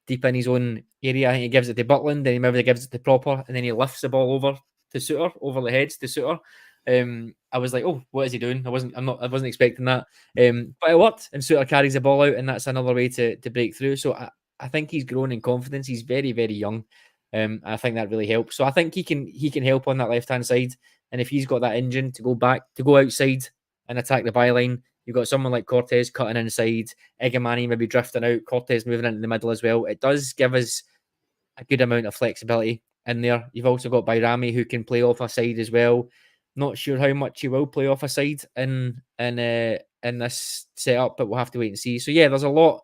Speaker 3: his own area. I think he gives it to Butland, then he maybe gives it to Proper, and then he lifts the ball over to Suter, over the heads to Suter. I was like, oh, what is he doing? I wasn't expecting that. But it worked, and Suter carries the ball out, and that's another way to break through. So I think he's grown in confidence. He's very, very young. I think that really helps. So I think he can help on that left-hand side. And if he's got that engine to go outside and attack the byline, you've got someone like Cortez cutting inside, Egemani maybe drifting out, Cortez moving into the middle as well. It does give us a good amount of flexibility in there. You've also got Bayrami, who can play off a side as well. Not sure how much he will play off a side in this setup, but we'll have to wait and see. So yeah, there's a lot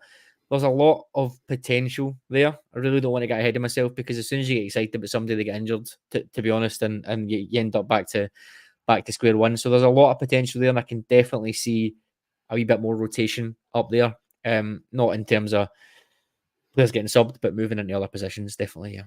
Speaker 3: of potential there. I really don't want to get ahead of myself, because as soon as you get excited about somebody that get injured, to be honest, and you end up back to square one. So there's a lot of potential there, and I can definitely see a wee bit more rotation up there. Not in terms of players getting subbed, but moving into other positions, definitely, yeah.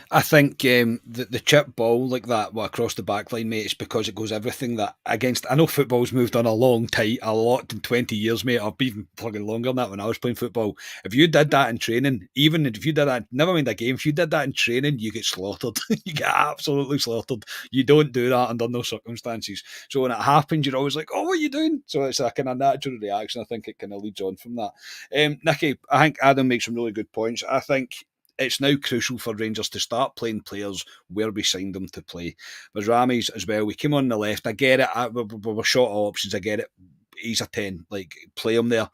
Speaker 1: I think the chip ball like that across the back line, mate, it's because it goes everything that against. I know football's moved on a lot in 20 years, mate. I've been plugging longer than that when I was playing football. If you did that in training, even if you did that, never mind a game, if you did that in training, you get slaughtered. You get absolutely slaughtered. You don't do that under no circumstances. So when it happens, you're always like, oh, what are you doing? So it's a kind of natural reaction. I think it kind of leads on from that. Nicky, I think Adam makes some really good points. I think it's now crucial for Rangers to start playing players where we signed them to play. But Rami's as well, we came on the left. I get it. We were short of options. I get it. He's a 10. Like, play him there.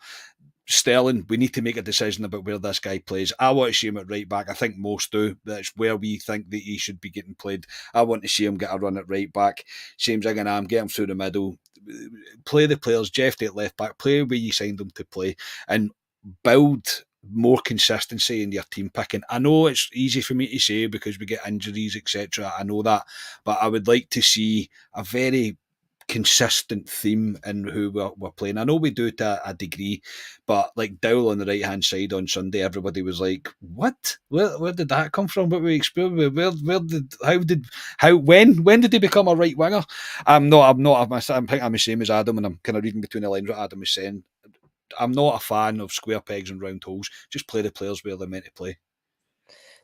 Speaker 1: Sterling, we need to make a decision about where this guy plays. I want to see him at right back. I think most do. That's where we think that he should be getting played. I want to see him get a run at right back. Same as Zingham, get him through the middle. Play the players. Jeff at left back. Play where you signed them to play. And build more consistency in your team picking. I know it's easy for me to say because we get injuries, etc. I know that, but I would like to see a very consistent theme in who we're playing. I know we do it to a degree, but like Dowell on the right hand side on Sunday, everybody was like, "What? Where did that come from?" But we experienced. When did he become a right winger? I'm the same as Adam, and I'm kind of reading between the lines what Adam is saying. I'm not a fan of square pegs and round holes. Just play the players where they're meant to play.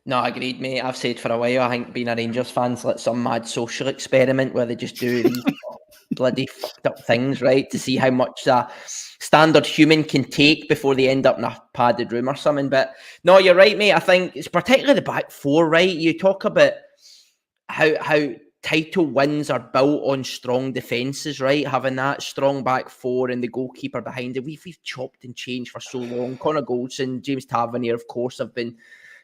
Speaker 2: No, agreed, mate. I've said for a while, I think being a Rangers fan's like some mad social experiment where they just do these bloody fucked up things, right? To see how much a standard human can take before they end up in a padded room or something. But no, you're right, mate. I think it's particularly the back four, right? You talk about how title wins are built on strong defences, right? Having that strong back four and the goalkeeper behind it. We've chopped and changed for so long. Connor Goldson, James Tavernier, of course, have been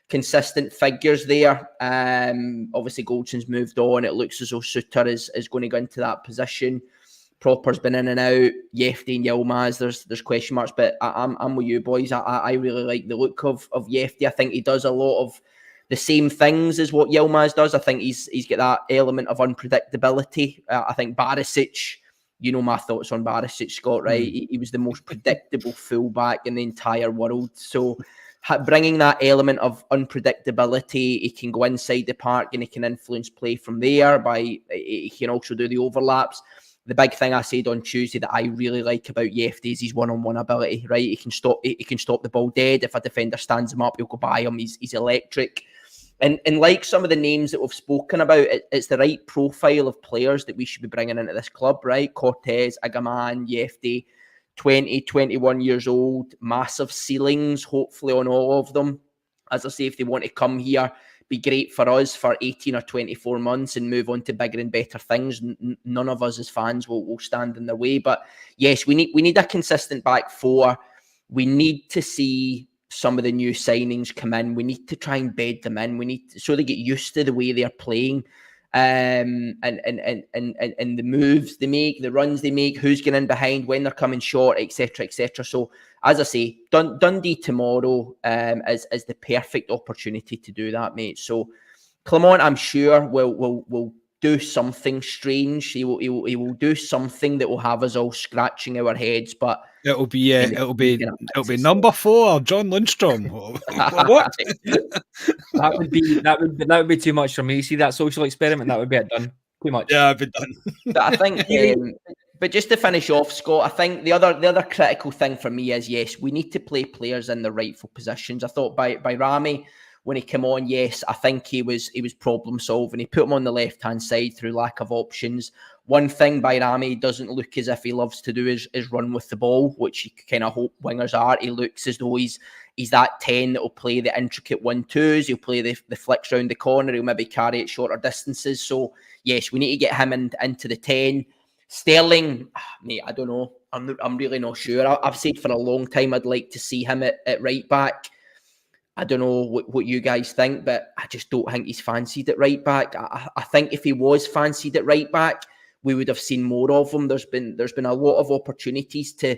Speaker 2: consistent figures there. Obviously, Goldson's moved on. It looks as though Suter is going to go into that position. Proper's been in and out. Yefty and Yilmaz, there's question marks, but I'm with you boys. I really like the look of Yefty. I think he does a lot of the same things as what Yilmaz does. I think he's got that element of unpredictability. I think Barisic, you know my thoughts on Barisic, Scott, right? He was the most predictable fullback in the entire world. So bringing that element of unpredictability, he can go inside the park and he can influence play from there. He can also do the overlaps. The big thing I said on Tuesday that I really like about Yefty is his one-on-one ability, right? He can stop the ball dead. If a defender stands him up, he'll go by him. He's electric. And like some of the names that we've spoken about, it's the right profile of players that we should be bringing into this club, right? Cortez, Agaman, Yefty, 20, 21 years old, massive ceilings, hopefully on all of them. As I say, if they want to come here, be great for us for 18 or 24 months and move on to bigger and better things. None of us as fans will stand in their way. But yes, we need a consistent back four. We need to see some of the new signings come in. We need to try and bed them in. So they get used to the way they're playing, and the moves they make, the runs they make, who's getting in behind, when they're coming short, etc., etc. So as I say, Dundee tomorrow is the perfect opportunity to do that, mate. So Clement, I'm sure will do something strange. He will do something that will have us all scratching our heads. But
Speaker 1: it'll be number 4, John Lundstrom. What?
Speaker 3: that would be too much for me. See that social experiment, that would be it done. Too much.
Speaker 1: Yeah, I've been done.
Speaker 2: But I think, but just to finish off, Scott, I think the other critical thing for me is, yes, we need to play players in the rightful positions. I thought by Rami, when he came on, yes, I think he was problem solving. He put him on the left hand side through lack of options. One thing by Rami doesn't look as if he loves to do is run with the ball, which you kind of hope wingers are. He looks as though he's that 10 that will play the intricate 1-2s. He'll play the flicks round the corner. He'll maybe carry it shorter distances. So yes, we need to get him into the 10. Sterling, mate, I don't know. I'm really not sure. I've said for a long time I'd like to see him at right back. I don't know what you guys think, but I just don't think he's fancied at right back. I think if he was fancied at right back, we would have seen more of him. There's been a lot of opportunities to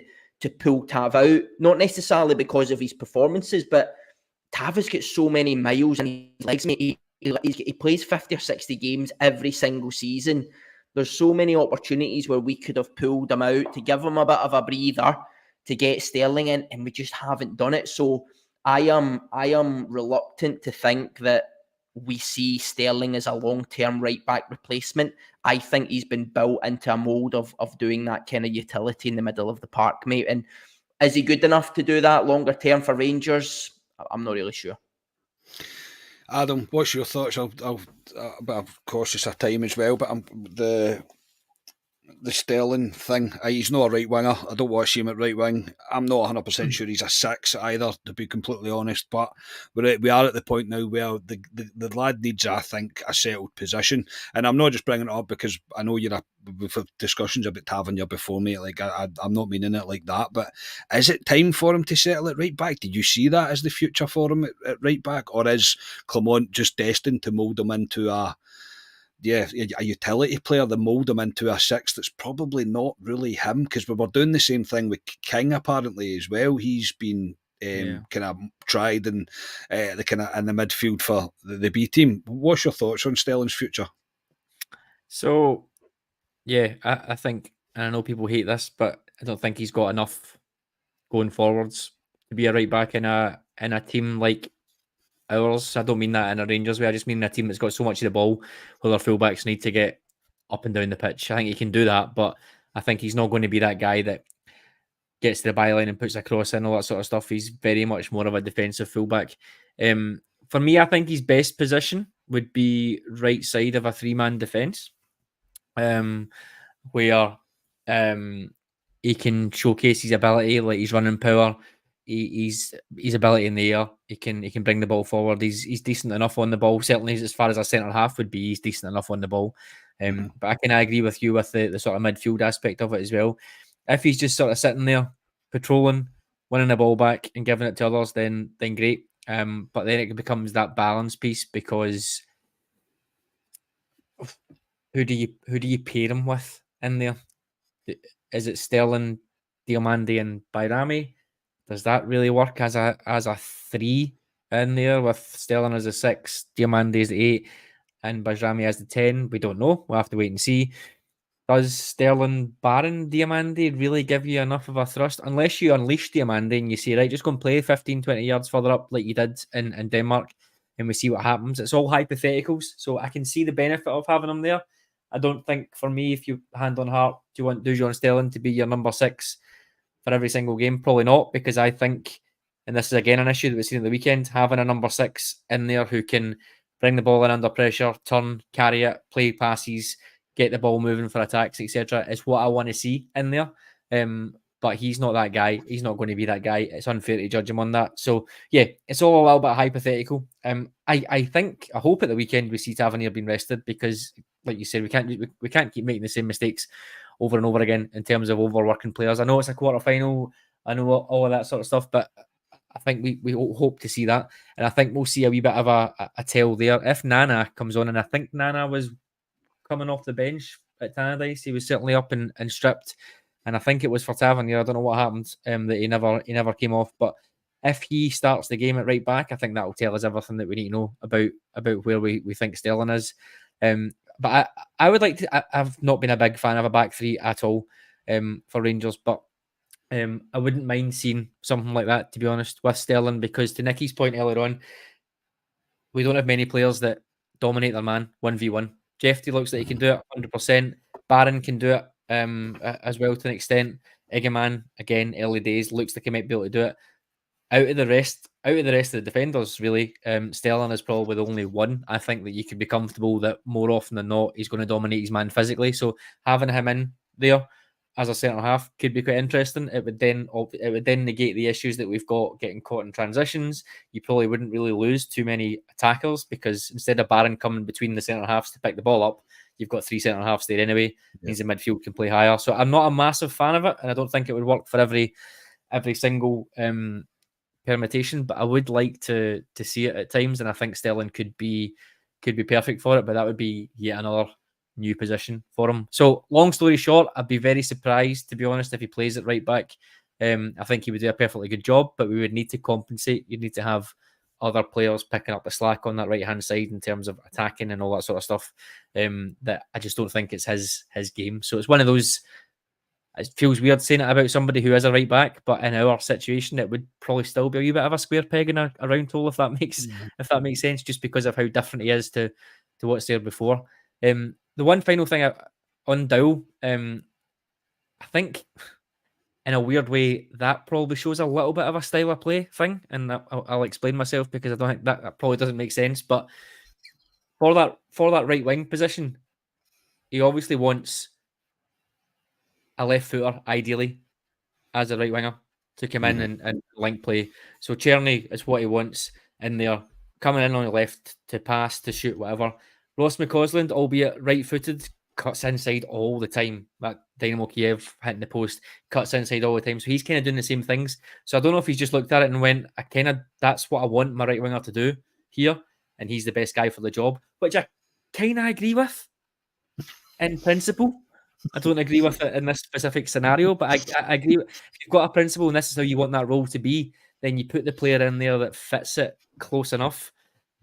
Speaker 2: pull Tav out, not necessarily because of his performances, but Tav has got so many miles in his legs. He plays 50 or 60 games every single season. There's so many opportunities where we could have pulled him out to give him a bit of a breather to get Sterling in, and we just haven't done it. So I am reluctant to think that we see Sterling as a long-term right-back replacement. I think he's been built into a mould of doing that kind of utility in the middle of the park, mate. And is he good enough to do that longer-term for Rangers? I'm not really sure.
Speaker 1: Adam, what's your thoughts? I'll but of course it's a time as well, but the Sterling thing, he's not a right winger. I don't want to see him at right wing. I'm not 100% sure he's a 6 either, to be completely honest. But we are at the point now where the lad needs, I think, a settled position. And I'm not just bringing it up because I know we've had discussions about Tavernier before, mate. Like I'm not meaning it like that. But is it time for him to settle at right back? Did you see that as the future for him at right back, or is Clement just destined to mould him into a utility player, that mould him into a 6 that's probably not really him? Because we were doing the same thing with King apparently as well. He's been kind of tried in the kind of in the midfield for the B team. What's your thoughts on Sterling's future?
Speaker 3: So yeah, I think, and I know people hate this, but I don't think he's got enough going forwards to be a right back in a team like ours. I don't mean that in a Rangers way. I just mean a team that's got so much of the ball where their fullbacks need to get up and down the pitch. I think he can do that, but I think he's not going to be that guy that gets to the byline and puts a cross in, all that sort of stuff. He's very much more of a defensive fullback. For me, I think his best position would be right side of a 3-man defence, where he can showcase his ability, like his running power. His ability in the air, he can bring the ball forward. He's decent enough on the ball. Certainly, as far as a centre half would be, he's decent enough on the ball. But I can agree with you with the sort of midfield aspect of it as well. If he's just sort of sitting there patrolling, winning the ball back and giving it to others, then great. But then it becomes that balance piece, because who do you pair him with in there? Is it Sterling, Diomande, and Bayrami? Does that really work as a 3 in there, with Sterling as a 6, Diomande as the 8, and Bayrami as the 10? We don't know. We'll have to wait and see. Does Sterling, Baron, Diomande really give you enough of a thrust? Unless you unleash Diomande and you say, right, just go and play 15, 20 yards further up like you did in Denmark, and we see what happens. It's all hypotheticals, so I can see the benefit of having him there. I don't think, for me, if you hand on heart, do you want Dujon Sterling to be your number 6 for every single game? Probably not, because I think, and this is again an issue that we've seen at the weekend, having a number 6 in there who can bring the ball in under pressure, turn, carry it, play passes, get the ball moving for attacks, etc., is what I want to see in there. But he's not that guy. He's not going to be that guy. It's unfair to judge him on that. So yeah, it's all a little bit hypothetical. I hope at the weekend we see Tavernier being rested, because, like you said, we can't keep making the same mistakes over and over again in terms of overworking players. I know it's a quarter final. I know all of that sort of stuff, but I think we hope to see that, and I think we'll see a wee bit of a tell there if Nana comes on. And I think Nana was coming off the bench at Tannadice. He was certainly up and stripped, and I think it was for Tavernier. I don't know what happened, that he never came off. But if he starts the game at right back, I think that will tell us everything that we need to know about where we think Sterling is. But I would like to. I've not been a big fan of a back 3 at all for Rangers, but I wouldn't mind seeing something like that, to be honest, with Sterling, because to Nicky's point earlier on, we don't have many players that dominate their man 1v1. Jeffy looks like he can do it 100%. Barron can do it as well to an extent. Egeman, again, early days, looks like he might be able to do it. Out of the rest of the defenders, really, Sterling is probably the only one I think that you could be comfortable that more often than not he's going to dominate his man physically. So having him in there as a centre half could be quite interesting. It would then negate the issues that we've got getting caught in transitions. You probably wouldn't really lose too many attackers, because instead of Barron coming between the centre halves to pick the ball up, you've got 3 centre halves there anyway. Yeah. Means the midfield can play higher. So I'm not a massive fan of it, and I don't think it would work for every single permutation. But I would like to see it at times, and I think Sterling could be perfect for it. But that would be yet another new position for him. So long story short, I'd be very surprised, to be honest, if he plays it right back. I think he would do a perfectly good job, but we would need to compensate. You'd need to have other players picking up the slack on that right hand side in terms of attacking and all that sort of stuff. That I just don't think it's his game. So it's one of those. It feels weird saying it about somebody who is a right back, but in our situation, it would probably still be a wee bit of a square peg in a round hole, if that makes sense, just because of how different he is to what's there before. The one final thing on Dow, I think in a weird way that probably shows a little bit of a style of play thing, and I'll explain myself, because I don't think that probably doesn't make sense. But for that right wing position, he obviously wants a left footer, ideally, as a right winger to come in and link play. So Czerny is what he wants in there, coming in on the left to pass, to shoot, whatever. Ross McCausland, albeit right-footed, cuts inside all the time. That Dynamo Kiev hitting the post, cuts inside all the time. So he's kind of doing the same things. So I don't know if he's just looked at it and went, that's what I want my right winger to do here, and he's the best guy for the job, which I kind of agree with in principle. I don't agree with it in this specific scenario, but I agree. If you've got a principle and this is how you want that role to be, then you put the player in there that fits it close enough,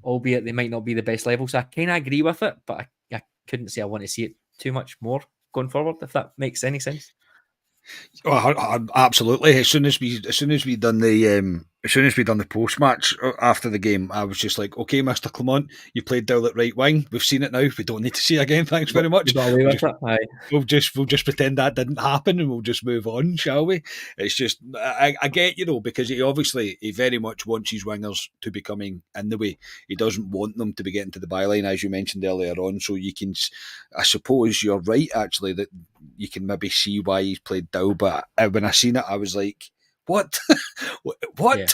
Speaker 3: albeit they might not be the best level. So I kind of agree with it, but I couldn't say I want to see it too much more going forward, if that makes any sense.
Speaker 1: Oh, absolutely. As soon as we done the post match after the game, I was just like, okay, Mr. Clement, you played down at right wing. We've seen it now. We don't need to see it again. Thanks very much. We'll just pretend that didn't happen, and we'll just move on, shall we? It's just I get, because he very much wants his wingers to be coming in the way. He doesn't want them to be getting to the byline, as you mentioned earlier on. So you can, I suppose you're right, actually, that you can maybe see why he's played Dow, but when I seen it, I was like, what? What?
Speaker 3: Yeah.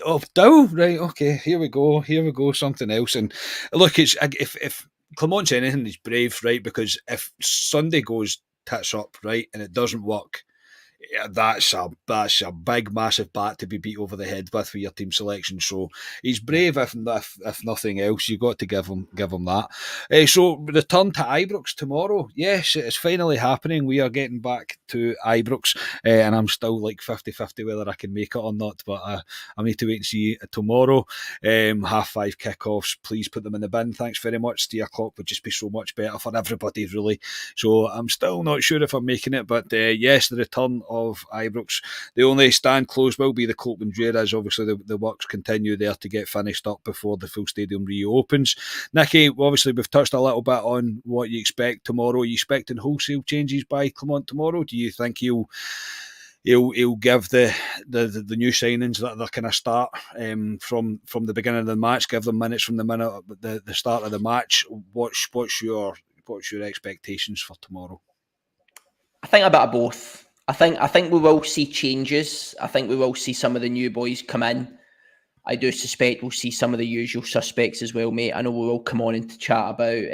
Speaker 1: Oh, Dow? Right, okay, here we go, something else. And look, it's if Clement's anything, he's brave, right? Because if Sunday goes tits up, right, and it doesn't work, yeah, that's a big, massive bat to be beat over the head with for your team selection. So he's brave, if nothing else. You've got to give him that. So return to Ibrox tomorrow. Yes, it's finally happening. We are getting back to Ibrox, and I'm still like 50-50 whether I can make it or not. But I need to wait and see tomorrow. 5:30 kickoffs. Please put them in the bin. Thanks very much. 3:00 would just be so much better for everybody, really. So I'm still not sure if I'm making it, but yes, the return of Ibrox. The only stand closed will be the Cloakman View, as obviously the works continue there to get finished up before the full stadium reopens. Nicky, obviously we've touched a little bit on what you expect tomorrow. Are you expecting wholesale changes by Clement tomorrow? Do you think he'll give the new signings that they're kind of start from the beginning of the match, give them minutes from the minute the start of the match? What's your expectations for tomorrow?
Speaker 2: I think a bit of both. I think we will see changes. I think we will see some of the new boys come in. I do suspect we'll see some of the usual suspects as well, mate. I know we will come on and to chat about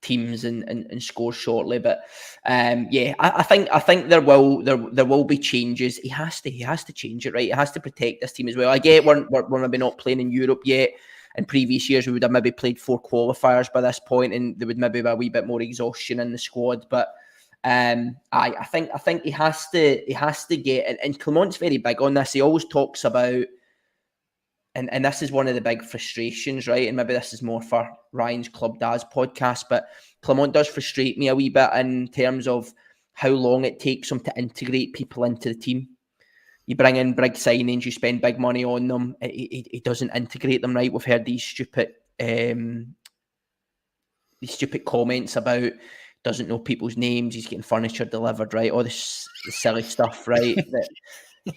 Speaker 2: teams and scores shortly, but yeah, I think there will be changes. He has to change it, right? He has to protect this team as well. I get we're maybe not playing in Europe yet. In previous years, we would have maybe played 4 qualifiers by this point, and there would maybe be a wee bit more exhaustion in the squad, but. I think he has to get, and Clement's very big on this. He always talks about, and this is one of the big frustrations, right? And maybe this is more for Ryan's Club Daz podcast, but Clement does frustrate me a wee bit in terms of how long it takes him to integrate people into the team. You bring in big signings, you spend big money on them. He doesn't integrate them right. We've heard these stupid comments about doesn't know people's names, he's getting furniture delivered, right? All this silly stuff, right?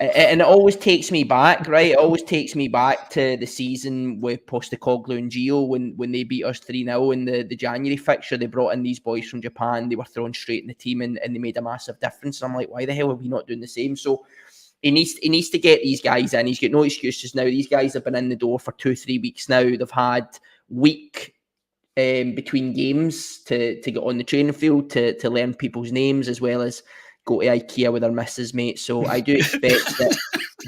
Speaker 2: And it always takes me back, right? It always takes me back to the season with Postecoglou and Gio when they beat us 3-0 in the January fixture. They brought in these boys from Japan, they were thrown straight in the team and they made a massive difference. And I'm like, why the hell are we not doing the same? So he needs to get these guys in. He's got no excuses now. These guys have been in the door for 2-3 weeks now. They've had week between games to get on the training field, to learn people's names, as well as go to IKEA with their missus, mate. So I do expect that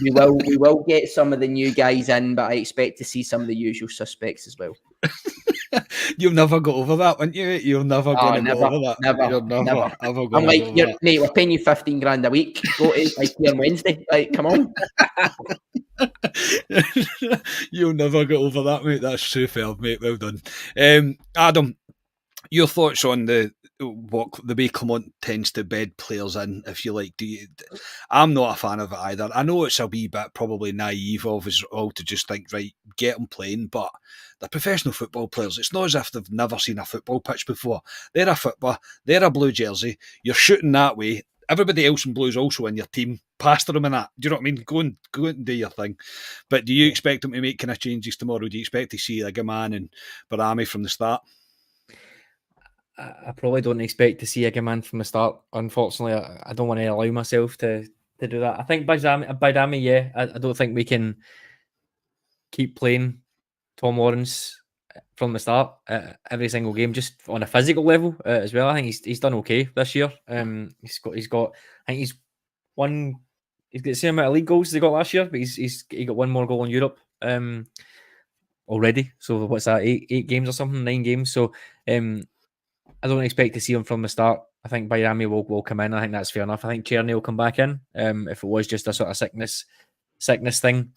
Speaker 2: we will get some of the new guys in, but I expect to see some of the usual suspects as well.
Speaker 1: You'll never go over that, won't you? You're never going to go over that.
Speaker 2: Never.
Speaker 1: Ever
Speaker 2: I'm like, mate, we're paying you 15 grand a week. Go to IKEA on Wednesday. Like, come on.
Speaker 1: You'll never get over that, mate. That's so fair, mate. Well done. Adam, your thoughts on the way Clement tends to bed players in, if you like. I'm not a fan of it either. I know it's a wee bit probably naive of us all to just think, right, get them playing, but they're professional football players. It's not as if they've never seen a football pitch before. They're a football, they're a blue jersey, you're shooting that way. Everybody else in blue is also in your team. Pastor them in that. Do you know what I mean? Go and do your thing. But do you expect them to make kind of changes tomorrow? Do you expect to see Igaman and Barami from the start?
Speaker 3: I probably don't expect to see Igaman from the start. Unfortunately, I don't want to allow myself to do that. I think Baidami, yeah. I don't think we can keep playing Tom Lawrence from the start every single game, just on a physical level as well. I think he's done okay this year. He's got. I think he's got the same amount of league goals as he got last year, but he got one more goal in Europe already. So what's that? 8 games or something? 9 games. So I don't expect to see him from the start. I think Bayrami will come in. I think that's fair enough. I think Cherny will come back in. If it was just a sort of sickness thing,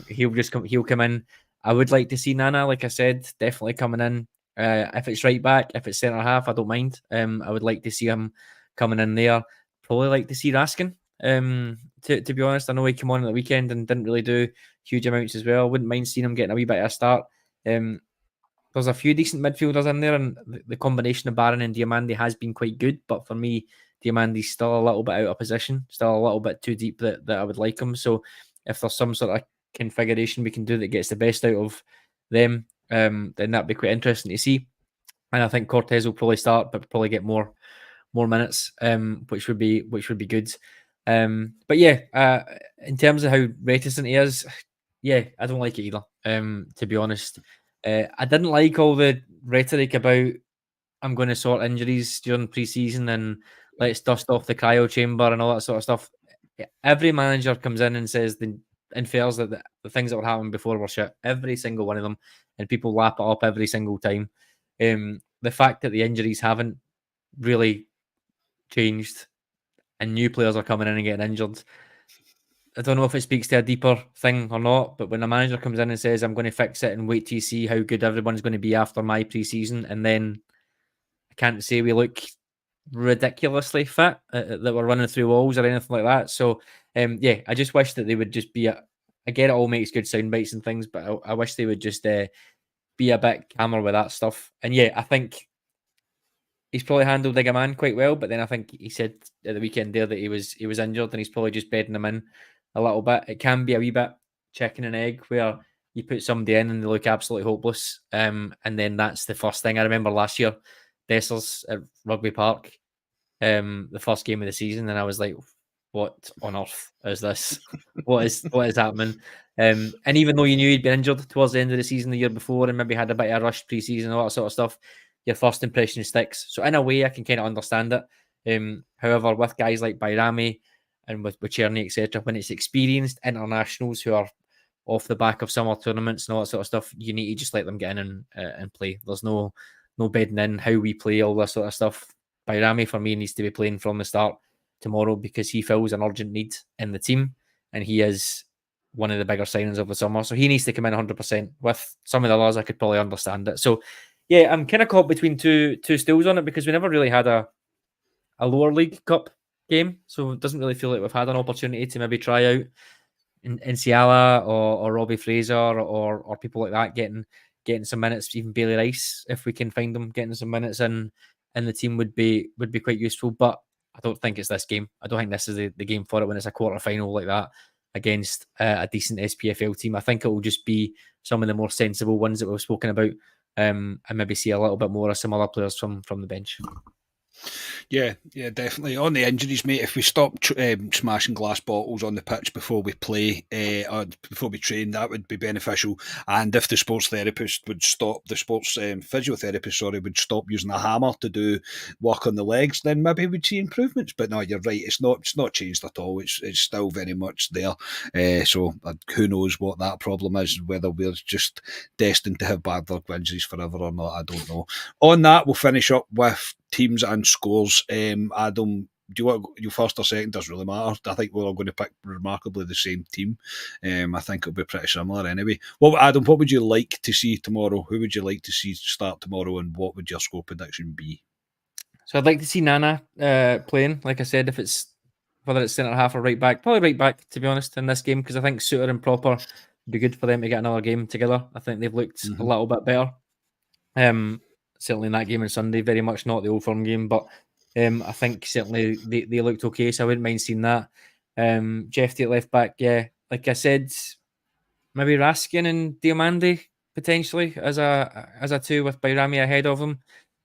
Speaker 3: he'll come in. I would like to see Nana, like I said, definitely coming in. If it's right back, if it's centre half, I don't mind. I would like to see him coming in there. Probably like to see Raskin. To be honest, I know he came on at the weekend and didn't really do huge amounts as well. I wouldn't mind seeing him getting a wee bit of a start. There's a few decent midfielders in there, and the combination of Barron and Diamandi has been quite good. But for me, Diamandi's still a little bit out of position, still a little bit too deep that I would like him. So if there's some sort of configuration we can do that gets the best out of them, then that'd be quite interesting to see. And I think Cortez will probably start, but probably get more minutes, which would be good. But yeah, in terms of how reticent he is, yeah, I don't like it either. To be honest, I didn't like all the rhetoric about I'm going to sort injuries during pre-season and let's dust off the cryo chamber and all that sort of stuff. Every manager comes in and says infers that the things that were happening before were shit. Every single one of them, and people lap it up every single time. The fact that the injuries haven't really changed and new players are coming in and getting injured, I don't know if it speaks to a deeper thing or not, but when a manager comes in and says, I'm going to fix it and wait till you see how good everyone's going to be after my pre-season, and then I can't say we look ridiculously fit, that we're running through walls or anything like that. So, yeah, I just wish that they would just be, I get it all makes good sound bites and things, but I wish they would just be a bit calmer with that stuff. And yeah, I think he's probably handled Digaman quite well, but then I think he said at the weekend there that he was injured and he's probably just bedding him in a little bit. It can be a wee bit chicken and egg where you put somebody in and they look absolutely hopeless. And then that's the first thing. I remember last year, Dessers at Rugby Park, the first game of the season, and I was like, what on earth is this? what is happening? And even though you knew he'd been injured towards the end of the season the year before and maybe had a bit of a rushed pre-season, all that sort of stuff, your first impression sticks. So in a way, I can kind of understand it. However, with guys like Bayrami and with Cherny, etc., when it's experienced internationals who are off the back of summer tournaments and all that sort of stuff, you need to just let them get in and play. There's no bedding in how we play, all that sort of stuff. Bayrami, for me, needs to be playing from the start tomorrow because he fills an urgent need in the team and he is one of the bigger signings of the summer. So he needs to come in 100%. With some of the others, I could probably understand it. So, yeah, I'm kind of caught between two stools on it because we never really had a lower league cup game. So it doesn't really feel like we've had an opportunity to maybe try out in Ciala or Robbie Fraser or people like that getting some minutes, even Bailey Rice, if we can find them getting some minutes in the team would be quite useful. But I don't think it's this game. I don't think this is the game for it when it's a quarter final like that against a decent SPFL team. I think it will just be some of the more sensible ones that we've spoken about, and maybe see a little bit more of some other players from the bench.
Speaker 1: Yeah, definitely. On the injuries, mate, if we stop smashing glass bottles on the pitch before we play or before we train, that would be beneficial. And if the sports therapist would stop, the sports physiotherapist, would stop using a hammer to do work on the legs, then maybe we'd see improvements. But no, you're right. It's not changed at all. It's still very much there. So who knows what that problem is, whether we're just destined to have bad luck injuries forever or not, I don't know. On that, we'll finish up with teams and scores. Adam, do you want to go first or second? Doesn't really matter. I think we're all going to pick remarkably the same team. I think it'll be pretty similar anyway. Well, Adam, what would you like to see tomorrow? Who would you like to see start tomorrow, and what would your score prediction be?
Speaker 3: So I'd like to see Nana playing. Like I said, if it's whether it's centre half or right back, probably right back to be honest in this game because I think Suter and Proper would be good for them to get another game together. I think they've looked a little bit better. Certainly in that game on Sunday, very much not the Old Firm game, but I think certainly they looked okay, so I wouldn't mind seeing that. Jeff at left back, yeah, like I said, maybe Raskin and Diomande potentially as a two with Bayrami ahead of him.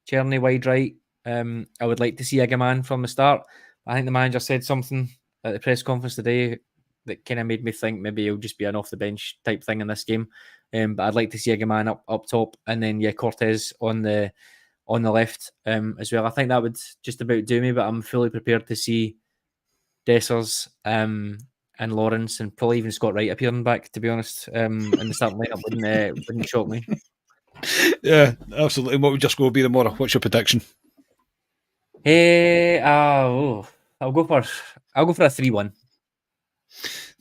Speaker 3: Cherny wide right. I would like to see Igaman from the start. I think the manager said something at the press conference today that kind of made me think maybe he'll just be an off the bench type thing in this game. But I'd like to see Igaman up top, and then Cortez on the left as well. I think that would just about do me, but I'm fully prepared to see Dessers and Lawrence and probably even Scott Wright appearing back, to be honest, in the starting lineup wouldn't shock me.
Speaker 1: Yeah, absolutely. What would your score be tomorrow? What's your prediction?
Speaker 3: I'll go for a 3-1.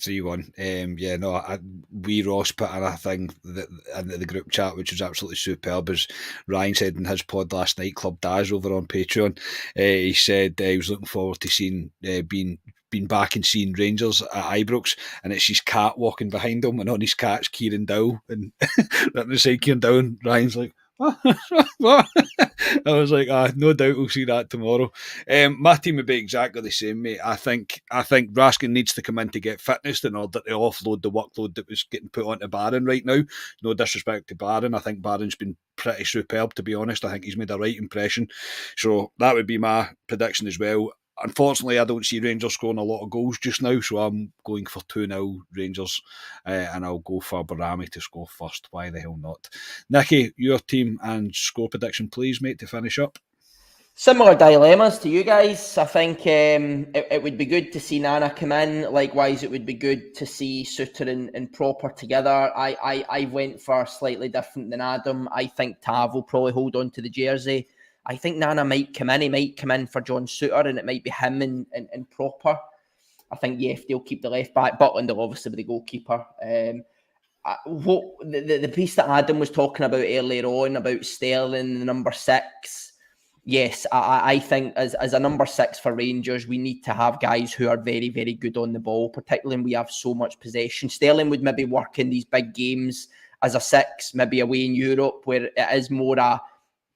Speaker 1: 3-1. We Ross put in a thing in the group chat, which was absolutely superb. As Ryan said in his pod last night, Club Daz over on Patreon, he said he was looking forward to seeing being back and seeing Rangers at Ibrox, and it's his cat walking behind him, and on his cat's Kieran Dow, and right beside Kieran Dow, and Ryan's like, what? I was like, no doubt we'll see that tomorrow. My team would be exactly the same, mate. I think Raskin needs to come in to get fitness in order to offload the workload that was getting put onto Barron right now. No disrespect to Barron. I think Barron's been pretty superb, to be honest. I think he's made a right impression. So that would be my prediction as well. unfortunately, I don't see Rangers scoring a lot of goals just now, so I'm going for 2-0 Rangers, and I'll go for Barami to score first. Why the hell not? Nicky, your team and score prediction, please, mate, to finish up.
Speaker 2: Similar dilemmas to you guys. I think it would be good to see Nana come in. Likewise, it would be good to see Suter and Proper together. I went for slightly different than Adam. I think Tav will probably hold on to the jersey. I think Nana might come in. He might come in for John Suter, and it might be him and Proper. I think Yefty will keep the left back. Butland will obviously be the goalkeeper. The piece that Adam was talking about earlier on about Sterling, the number 6. Yes, I think as a number 6 for Rangers, we need to have guys who are very, very good on the ball, particularly when we have so much possession. Sterling would maybe work in these big games as a 6, maybe away in Europe, where it is more a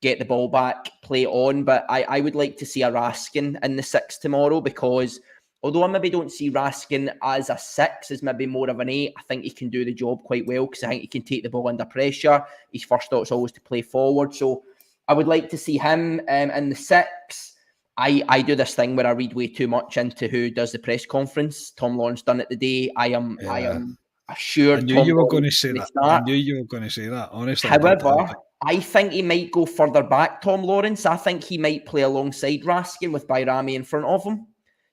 Speaker 2: get the ball back, play on. But I would like to see a Raskin in the 6 tomorrow, because although I maybe don't see Raskin as a 6, as maybe more of an 8, I think he can do the job quite well, because I think he can take the ball under pressure. His first thought is always to play forward. So I would like to see him in the 6. I do this thing where I read way too much into who does the press conference. Tom Lawrence done it today. I am assured.
Speaker 1: I knew
Speaker 2: Tom
Speaker 1: you were
Speaker 2: Lawrence
Speaker 1: going to say that.
Speaker 2: Start.
Speaker 1: I knew you were going to say that. Honestly,
Speaker 2: however, I think he might go further back. Tom Lawrence. I think he might play alongside Raskin with Bayrami in front of him.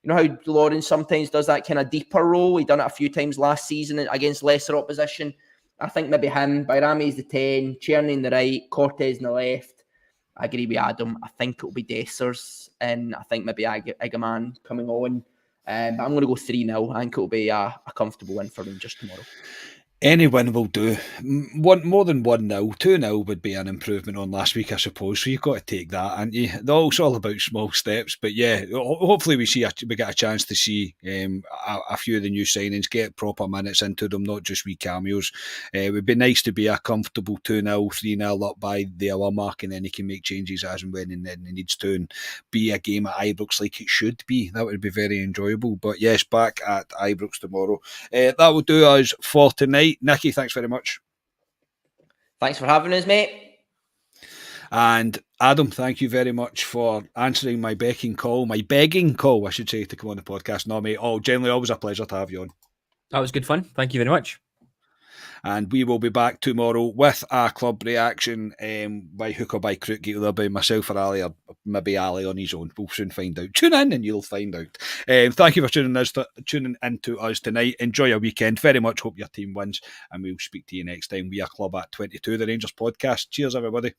Speaker 2: You know how Lawrence sometimes does that kind of deeper role? He done it a few times last season against lesser opposition. I think maybe him. Bayrami's the 10, Cherny in the right, Cortez in the left. I agree with Adam. I think it'll be Dessers, and I think maybe Egerman coming on. But I'm going to go 3-0. I think it'll be a comfortable win for Rangers tomorrow.
Speaker 1: Any win will do. More than 1-0, 2-0 would be an improvement on last week, I suppose. So you've got to take that, and it's all about small steps. But yeah, hopefully we get a chance to see a few of the new signings, get proper minutes into them, not just wee cameos. It would be nice to be a comfortable 2-0, 3-0 up by the hour mark, and then he can make changes as and when he needs to, and be a game at Ibrox like it should be. That would be very enjoyable. But yes, back at Ibrox tomorrow. That will do us for tonight. Nicky, thanks very much.
Speaker 2: Thanks for having us, mate.
Speaker 1: And Adam, thank you very much for answering my begging call, I should say, to come on the podcast. No, mate, generally always a pleasure to have you on.
Speaker 3: That was good fun. Thank you very much.
Speaker 1: And we will be back tomorrow with a club reaction by hook or by crook, either by myself or Ali, or maybe Ali on his own. We'll soon find out. Tune in and you'll find out. Thank you for tuning in to us tonight. Enjoy your weekend. Very much hope your team wins, and we'll speak to you next time. We are Club at 22, the Rangers podcast. Cheers, everybody.